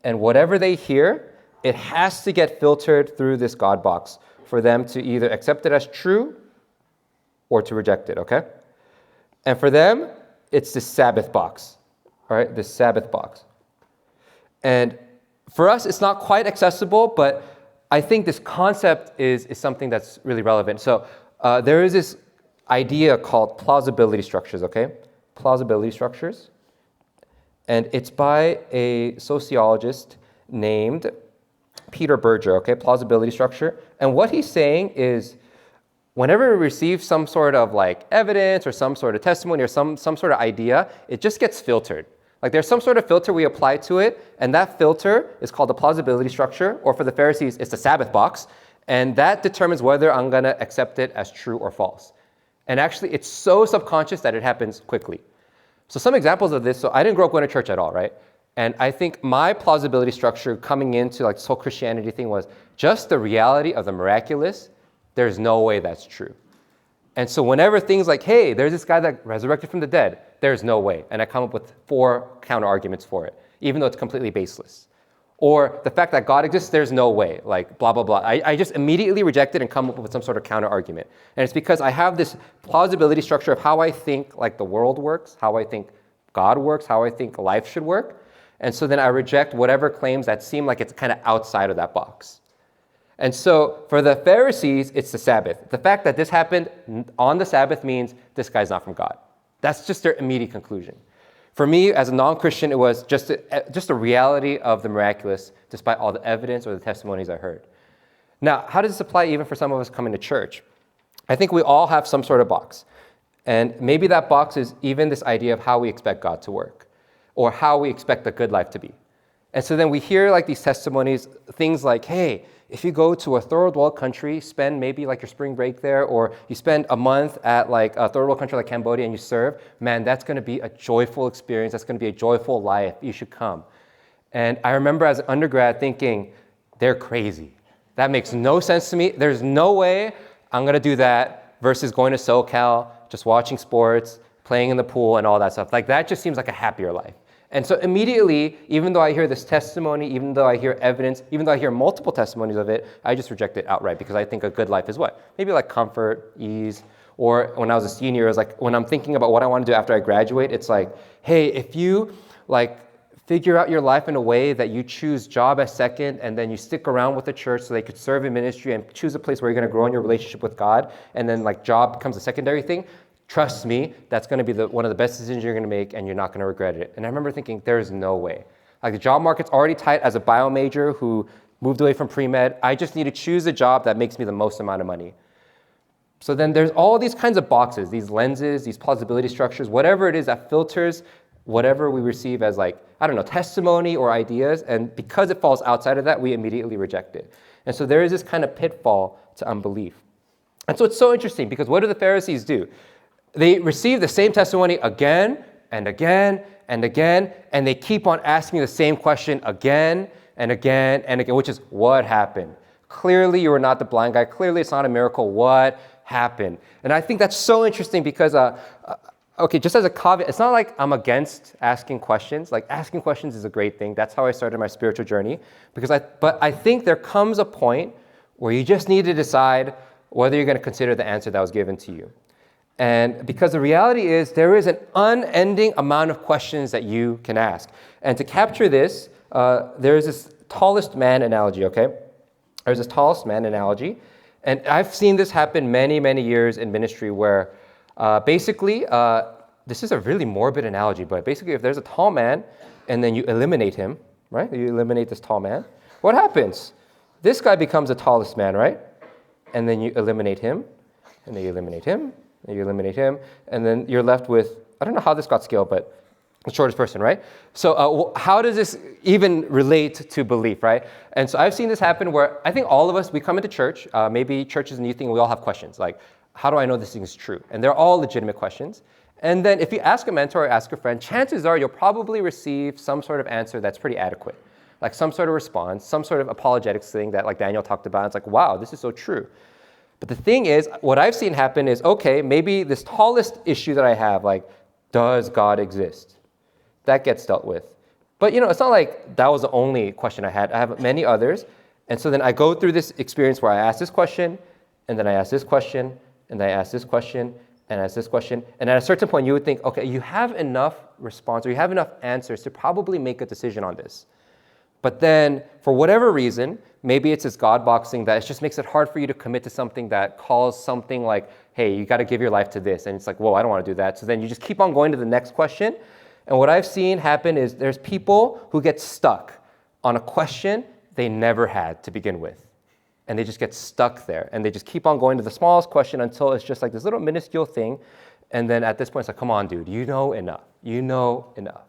And whatever they hear, it has to get filtered through this God box for them to either accept it as true or to reject it, okay? And for them, it's this Sabbath box, all right? This Sabbath box. And for us, it's not quite accessible, but I think this concept is something that's really relevant. So there is this idea called plausibility structures, okay? Plausibility structures. And it's by a sociologist named Peter Berger, okay? Plausibility structure. And what he's saying is, whenever we receive some sort of like evidence or some sort of testimony or some sort of idea, it just gets filtered. Like there's some sort of filter we apply to it, and that filter is called the plausibility structure, or for the Pharisees, it's the Sabbath box, and that determines whether I'm gonna accept it as true or false. And actually, it's so subconscious that it happens quickly. So some examples of this, so I didn't grow up going to church at all, right? And I think my plausibility structure coming into like this whole Christianity thing was just the reality of the miraculous. There's no way that's true. And so whenever things like, hey, there's this guy that resurrected from the dead, there's no way. And I come up with 4 counter arguments for it, even though it's completely baseless. Or the fact that God exists, there's no way, like blah, blah, blah. I just immediately reject it and come up with some sort of counter argument. And it's because I have this plausibility structure of how I think like the world works, how I think God works, how I think life should work. And so then I reject whatever claims that seem like it's kind of outside of that box. And so for the Pharisees, it's the Sabbath. The fact that this happened on the Sabbath means this guy's not from God. That's just their immediate conclusion. For me, as a non-Christian, it was just a reality of the miraculous, despite all the evidence or the testimonies I heard. Now, how does this apply even for some of us coming to church? I think we all have some sort of box. And maybe that box is even this idea of how we expect God to work, or how we expect a good life to be. And so then we hear like these testimonies, things like, hey, if you go to a third world country, spend maybe like your spring break there, or you spend a month at like a third world country like Cambodia and you serve, man, that's going to be a joyful experience. That's going to be a joyful life. You should come. And I remember as an undergrad thinking, they're crazy. That makes no sense to me. There's no way I'm going to do that versus going to SoCal, just watching sports, playing in the pool and all that stuff. Like that just seems like a happier life. And so immediately, even though I hear this testimony, even though I hear evidence, even though I hear multiple testimonies of it, I just reject it outright because I think a good life is what? Maybe like comfort, ease, or when I was a senior, it was like when I'm thinking about what I want to do after I graduate, it's like, hey, if you like figure out your life in a way that you choose job as second and then you stick around with the church so they could serve in ministry and choose a place where you're going to grow in your relationship with God, and then like job becomes a secondary thing, trust me, that's going to be one of the best decisions you're going to make, and you're not going to regret it. And I remember thinking, there's no way. Like the job market's already tight as a bio major who moved away from pre-med. I just need to choose a job that makes me the most amount of money. So then there's all these kinds of boxes, these lenses, these plausibility structures, whatever it is that filters whatever we receive as like, I don't know, testimony or ideas. And because it falls outside of that, we immediately reject it. And so there is this kind of pitfall to unbelief. And so it's so interesting because what do the Pharisees do? They receive the same testimony again and again and again, and they keep on asking the same question again and again and again, which is, what happened? Clearly, you were not the blind guy. Clearly, it's not a miracle. What happened? And I think that's so interesting because, okay, just as a caveat, it's not like I'm against asking questions. Like, asking questions is a great thing. That's how I started my spiritual journey. But I think there comes a point where you just need to decide whether you're going to consider the answer that was given to you. And because the reality is there is an unending amount of questions that you can ask. And to capture this, there is this tallest man analogy, okay? There's this tallest man analogy. And I've seen this happen many, many years in ministry where basically, this is a really morbid analogy, but basically if there's a tall man and then you eliminate him, right? You eliminate this tall man. What happens? This guy becomes the tallest man, right? And then you eliminate him, and then you eliminate him, and you eliminate him, and then you're left with, I don't know how this got scaled, but the shortest person, right? So how does this even relate to belief, right? And so I've seen this happen where I think all of us, we come into church, maybe church is a new thing, we all have questions, like, how do I know this thing is true? And they're all legitimate questions. And then if you ask a mentor or ask a friend, chances are you'll probably receive some sort of answer that's pretty adequate, like some sort of response, some sort of apologetics thing that like Daniel talked about. It's like, wow, this is so true. But the thing is, what I've seen happen is, okay, maybe this tallest issue that I have, like, does God exist? That gets dealt with. But it's not like that was the only question I had. I have many others. And so then I go through this experience where I ask this question, and then I ask this question, and then I ask this question, and I ask this question. And at a certain point, you would think, okay, you have enough response, or you have enough answers to probably make a decision on this. But then, for whatever reason, maybe it's this God boxing that it just makes it hard for you to commit to something that calls something like, hey, you got to give your life to this. And it's like, whoa, I don't want to do that. So then you just keep on going to the next question. And what I've seen happen is there's people who get stuck on a question they never had to begin with. And they just get stuck there. And they just keep on going to the smallest question until it's just like this little minuscule thing. And then at this point, it's like, come on, dude, you know enough. You know enough.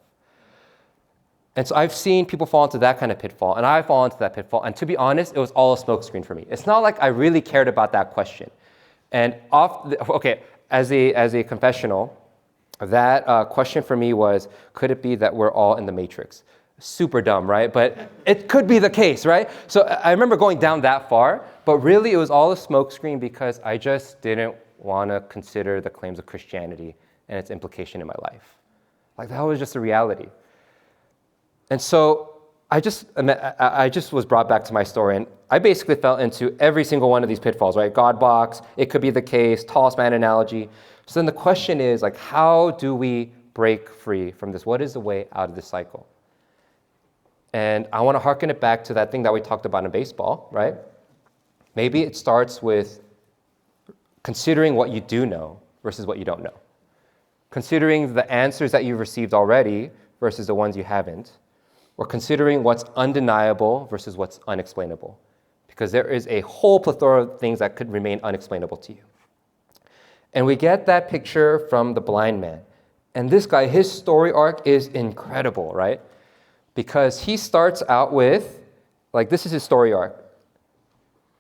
And so I've seen people fall into that kind of pitfall, and I fall into that pitfall. And to be honest, it was all a smokescreen for me. It's not like I really cared about that question. And as a confessional, that question for me was, could it be that we're all in the matrix? Super dumb, right? But it could be the case, right? So I remember going down that far, but really it was all a smokescreen because I just didn't want to consider the claims of Christianity and its implication in my life. Like, that was just a reality. And so I just was brought back to my story, and I basically fell into every single one of these pitfalls, right? God box, it could be the case, tallest man analogy. So then the question is, like, how do we break free from this? What is the way out of this cycle? And I want to hearken it back to that thing that we talked about in baseball, right? Maybe it starts with considering what you do know versus what you don't know. Considering the answers that you've received already versus the ones you haven't. Or considering what's undeniable versus what's unexplainable. Because there is a whole plethora of things that could remain unexplainable to you. And we get that picture from the blind man. And this guy, his story arc is incredible, right? Because he starts out with, like, this is his story arc.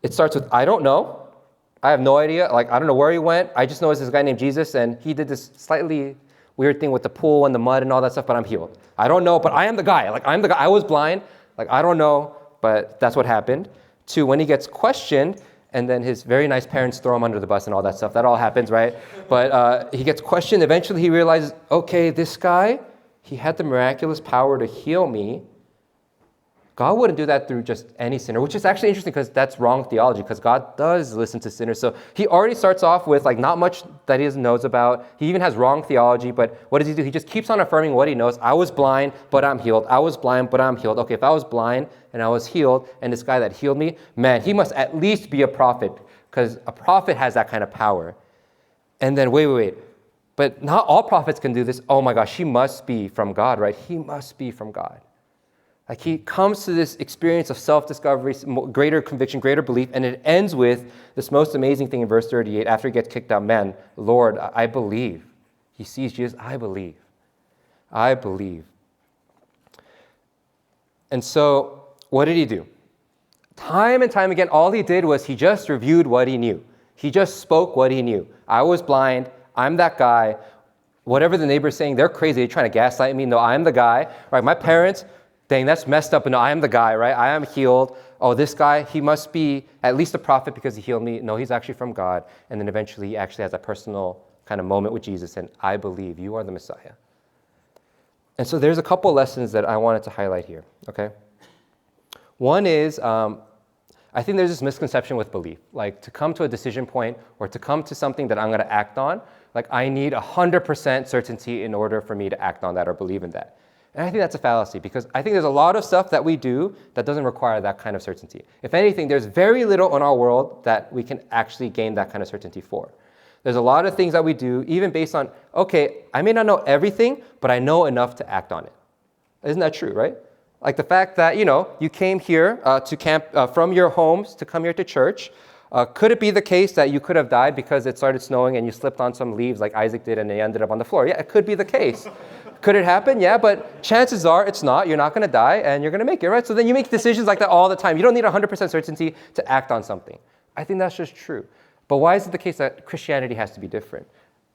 It starts with, I don't know. I have no idea. Like, I don't know where he went. I just know it's this guy named Jesus, and he did this slightly weird thing with the pool and the mud and all that stuff, but I'm healed. I don't know, but I am the guy. Like, I'm the guy. I was blind. Like, I don't know, but that's what happened. To when he gets questioned, and then his very nice parents throw him under the bus and all that stuff. That all happens, right? But he gets questioned. Eventually, he realizes, okay, this guy, he had the miraculous power to heal me. God wouldn't do that through just any sinner, which is actually interesting because that's wrong theology, because God does listen to sinners. So he already starts off with like not much that he knows about. He even has wrong theology, but what does he do? He just keeps on affirming what he knows. I was blind, but I'm healed. I was blind, but I'm healed. Okay, if I was blind and I was healed, and this guy that healed me, man, he must at least be a prophet, because a prophet has that kind of power. And then wait. But not all prophets can do this. Oh my gosh, he must be from God, right? He must be from God. Like, he comes to this experience of self-discovery, greater conviction, greater belief, and it ends with this most amazing thing in verse 38. After he gets kicked out, man, Lord, I believe. He sees Jesus, I believe. I believe. And so, what did he do? Time and time again, all he did was he just reviewed what he knew. He just spoke what he knew. I was blind. I'm that guy. Whatever the neighbor's saying, they're crazy. They're trying to gaslight me. No, I'm the guy. Right? My parents, dang, that's messed up. No, I am the guy, right? I am healed. Oh, this guy, he must be at least a prophet because he healed me. No, he's actually from God. And then eventually he actually has a personal kind of moment with Jesus, and I believe you are the Messiah. And so there's a couple lessons that I wanted to highlight here, okay? One is, I think there's this misconception with belief. Like, to come to a decision point or to come to something that I'm going to act on, like, I need 100% certainty in order for me to act on that or believe in that. And I think that's a fallacy, because I think there's a lot of stuff that we do that doesn't require that kind of certainty. If anything, there's very little in our world that we can actually gain that kind of certainty for. There's a lot of things that we do, even based on, okay, I may not know everything, but I know enough to act on it. Isn't that true, right? Like the fact that, you came here to camp from your homes to come here to church. Could it be the case that you could have died because it started snowing and you slipped on some leaves like Isaac did and they ended up on the floor? Yeah, it could be the case. Could it happen? Yeah, but chances are it's not. You're not going to die and you're going to make it, right? So then you make decisions like that all the time. You don't need 100% certainty to act on something. I think that's just true. But why is it the case that Christianity has to be different?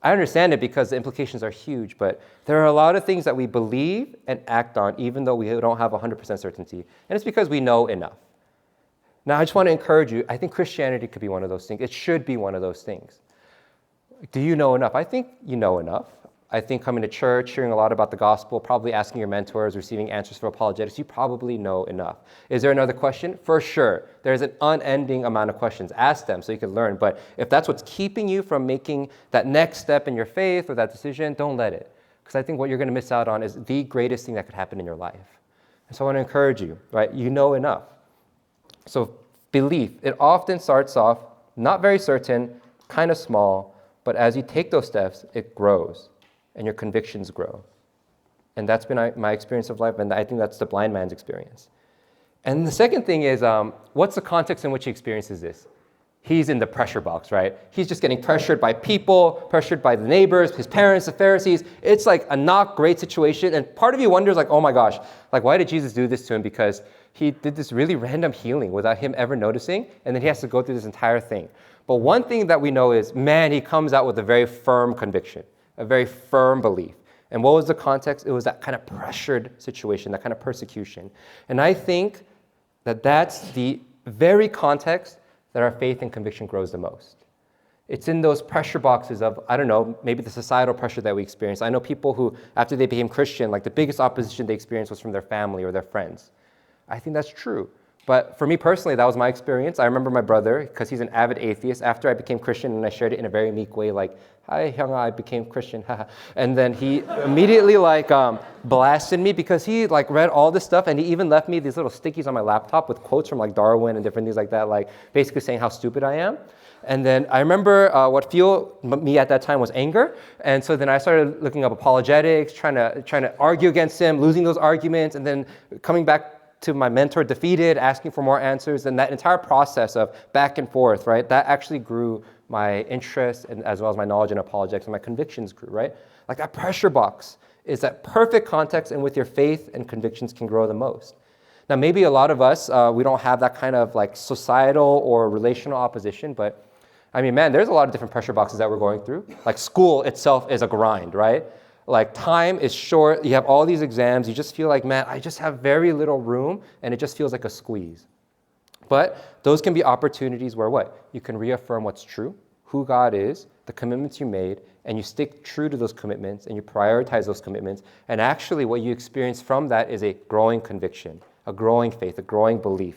I understand it because the implications are huge, but there are a lot of things that we believe and act on even though we don't have 100% certainty. And it's because we know enough. Now, I just want to encourage you. I think Christianity could be one of those things. It should be one of those things. Do you know enough? I think you know enough. I think coming to church, hearing a lot about the gospel, probably asking your mentors, receiving answers for apologetics, you probably know enough. Is there another question? For sure. There's an unending amount of questions. Ask them so you can learn. But if that's what's keeping you from making that next step in your faith or that decision, don't let it. Because I think what you're going to miss out on is the greatest thing that could happen in your life. And so I want to encourage you, right? You know enough. So belief, it often starts off not very certain, kind of small, but as you take those steps, it grows and your convictions grow. And that's been my experience of life, and I think that's the blind man's experience. And the second thing is, what's the context in which he experiences this? He's in the pressure box, right? He's just getting pressured by people, pressured by the neighbors, his parents, the Pharisees. It's like a not great situation. And part of you wonders, like, oh my gosh, like, why did Jesus do this to him? Because he did this really random healing without him ever noticing, and then he has to go through this entire thing. But one thing that we know is, man, he comes out with a very firm conviction, a very firm belief. And what was the context? It was that kind of pressured situation, that kind of persecution. And I think that that's the very context that our faith and conviction grows the most. It's in those pressure boxes of, I don't know, maybe the societal pressure that we experience. I know people who, after they became Christian, like the biggest opposition they experienced was from their family or their friends. I think that's true. But for me personally, that was my experience. I remember my brother, because he's an avid atheist, after I became Christian, and I shared it in a very meek way, like, hi, Hyung, I became Christian, and then he immediately blasted me because he read all this stuff, and he even left me these little stickies on my laptop with quotes from Darwin and different things like that, basically saying how stupid I am. And then I remember what fueled me at that time was anger. And so then I started looking up apologetics, trying to argue against him, losing those arguments, and then coming back to my mentor defeated, asking for more answers. And that entire process of back and forth, right, that actually grew my interest and as well as my knowledge in apologetics, and my convictions grew, right? Like that pressure box is that perfect context in which your faith and convictions can grow the most. Now, maybe a lot of us, we don't have that kind of societal or relational opposition, but I mean, man, there's a lot of different pressure boxes that we're going through. Like school itself is a grind, right? Like time is short, you have all these exams, you just feel like, man, I just have very little room, and it just feels like a squeeze. But those can be opportunities where what? You can reaffirm what's true, who God is, the commitments you made, and you stick true to those commitments, and you prioritize those commitments, and actually what you experience from that is a growing conviction, a growing faith, a growing belief.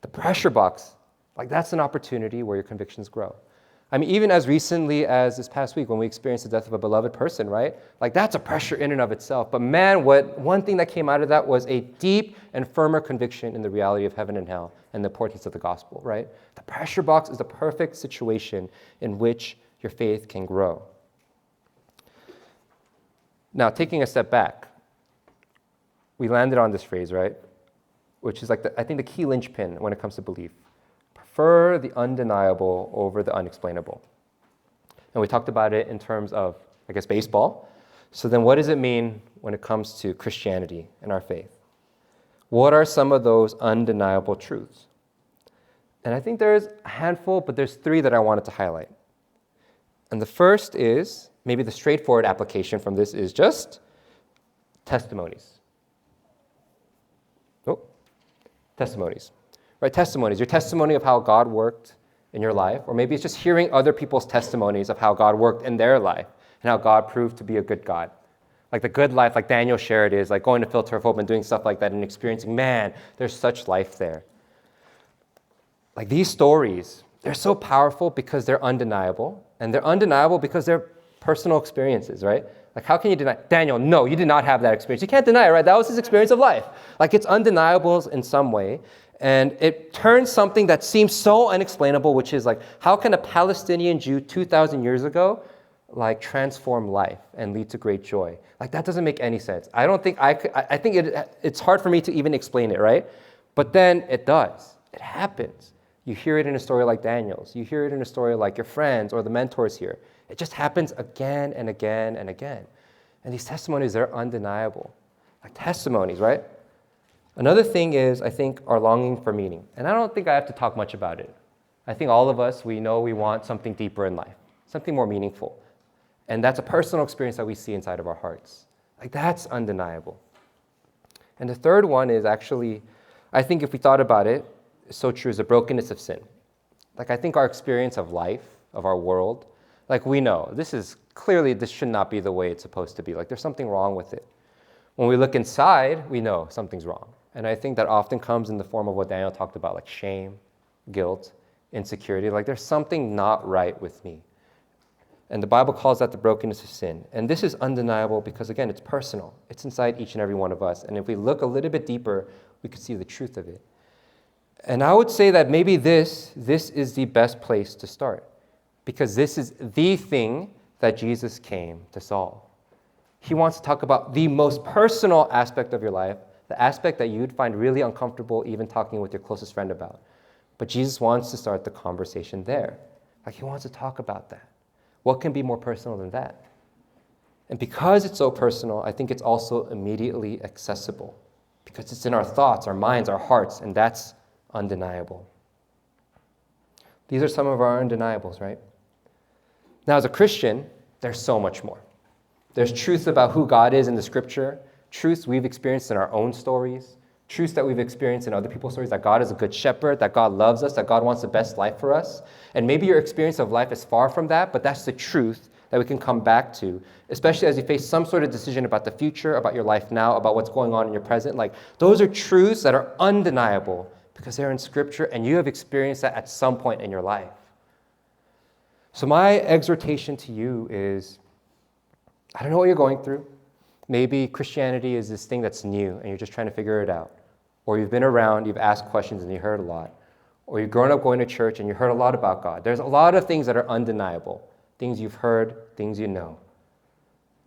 The pressure box, that's an opportunity where your convictions grow. I mean, even as recently as this past week when we experienced the death of a beloved person, right? That's a pressure in and of itself. But man, one thing that came out of that was a deep and firmer conviction in the reality of heaven and hell and the importance of the gospel, right? The pressure box is the perfect situation in which your faith can grow. Now, taking a step back, we landed on this phrase, right? Which is I think the key linchpin when it comes to belief. Prefer the undeniable over the unexplainable. And we talked about it in terms of, baseball. So then what does it mean when it comes to Christianity and our faith? What are some of those undeniable truths? And I think there's a handful, but there's three that I wanted to highlight. And the first is, maybe the straightforward application from this is just testimonies. Testimonies. Right, testimonies, your testimony of how God worked in your life, or maybe it's just hearing other people's testimonies of how God worked in their life and how God proved to be a good God. Like the good life, like Daniel shared, is like going to Phil Turf and doing stuff like that and experiencing, man, there's such life there. Like these stories, they're so powerful because they're undeniable, and they're undeniable because they're personal experiences, right? Like how can you deny? Daniel, no, you did not have that experience. You can't deny it, right? That was his experience of life. Like it's undeniable in some way. And it turns something that seems so unexplainable, which is how can a Palestinian Jew 2,000 years ago transform life and lead to great joy? That doesn't make any sense. I don't think I think it's hard for me to even explain it, right? But then it does. It happens. You hear it in a story like Daniel's. You hear it in a story like your friends or the mentors here. It just happens again and again and again. And these testimonies, they're undeniable. Like testimonies, right? Another thing is, I think, our longing for meaning. And I don't think I have to talk much about it. I think all of us, we know we want something deeper in life, something more meaningful. And that's a personal experience that we see inside of our hearts. Like that's undeniable. And the third one is actually, I think if we thought about it, it's so true, is the brokenness of sin. Like I think our experience of life, of our world, like we know, this should not be the way it's supposed to be. Like there's something wrong with it. When we look inside, we know something's wrong. And I think that often comes in the form of what Daniel talked about, like shame, guilt, insecurity. Like there's something not right with me. And the Bible calls that the brokenness of sin. And this is undeniable because, again, it's personal. It's inside each and every one of us. And if we look a little bit deeper, we could see the truth of it. And I would say that maybe this is the best place to start, because this is the thing that Jesus came to solve. He wants to talk about the most personal aspect of your life, the aspect that you'd find really uncomfortable even talking with your closest friend about. But Jesus wants to start the conversation there. Like he wants to talk about that. What can be more personal than that? And because it's so personal, I think it's also immediately accessible, because it's in our thoughts, our minds, our hearts, and that's undeniable. These are some of our undeniables, right? Now, as a Christian, there's so much more. There's truth about who God is in the scripture, truths we've experienced in our own stories, truths that we've experienced in other people's stories, that God is a good shepherd, that God loves us, that God wants the best life for us. And maybe your experience of life is far from that, but that's the truth that we can come back to, especially as you face some sort of decision about the future, about your life now, about what's going on in your present. Like, those are truths that are undeniable because they're in scripture and you have experienced that at some point in your life. So my exhortation to you is, I don't know what you're going through. Maybe Christianity is this thing that's new and you're just trying to figure it out. Or you've been around, you've asked questions and you heard a lot. Or you've grown up going to church and you heard a lot about God. There's a lot of things that are undeniable. Things you've heard, things you know.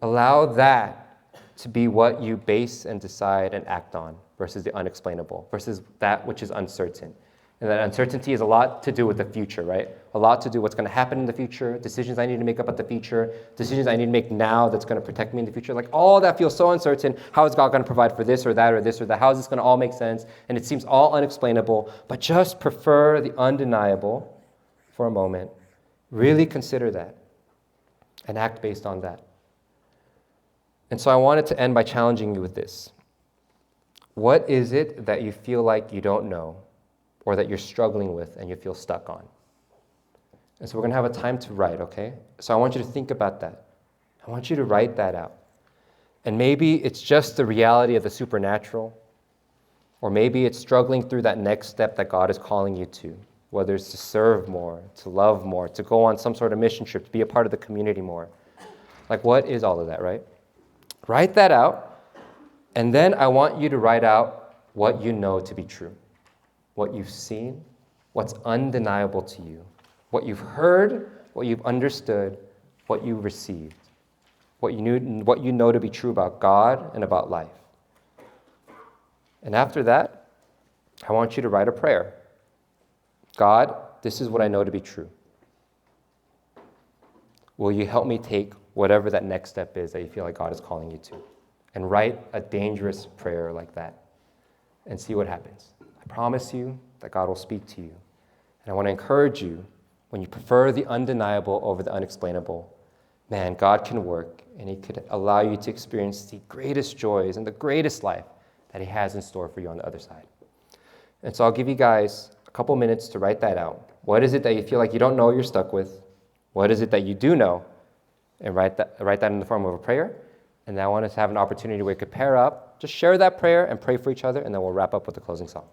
Allow that to be what you base and decide and act on versus the unexplainable, versus that which is uncertain. And that uncertainty is a lot to do with the future, right? A lot to do with what's going to happen in the future, decisions I need to make about the future, decisions I need to make now that's going to protect me in the future. Like all that feels so uncertain. How is God going to provide for this or that or this or that? How is this going to all make sense? And it seems all unexplainable, but just prefer the undeniable for a moment. Really consider that and act based on that. And so I wanted to end by challenging you with this. What is it that you feel like you don't know, or that you're struggling with and you feel stuck on? And so we're going to have a time to write, okay? So I want you to think about that. I want you to write that out. And maybe it's just the reality of the supernatural, or maybe it's struggling through that next step that God is calling you to, whether it's to serve more, to love more, to go on some sort of mission trip, to be a part of the community more. Like, what is all of that, right? Write that out, and then I want you to write out what you know to be true. What you've seen, what's undeniable to you, what you've heard, what you've understood, what you received, what you know to be true about God and about life. And after that, I want you to write a prayer. God, this is what I know to be true. Will you help me take whatever that next step is that you feel like God is calling you to? And write a dangerous prayer like that and see what happens. I promise you that God will speak to you. And I want to encourage you, when you prefer the undeniable over the unexplainable, man, God can work, and he could allow you to experience the greatest joys and the greatest life that he has in store for you on the other side. And so I'll give you guys a couple minutes to write that out. What is it that you feel like you don't know you're stuck with? What is it that you do know? And write that in the form of a prayer. And then I want us to have an opportunity where we could pair up, just share that prayer and pray for each other, and then we'll wrap up with the closing song.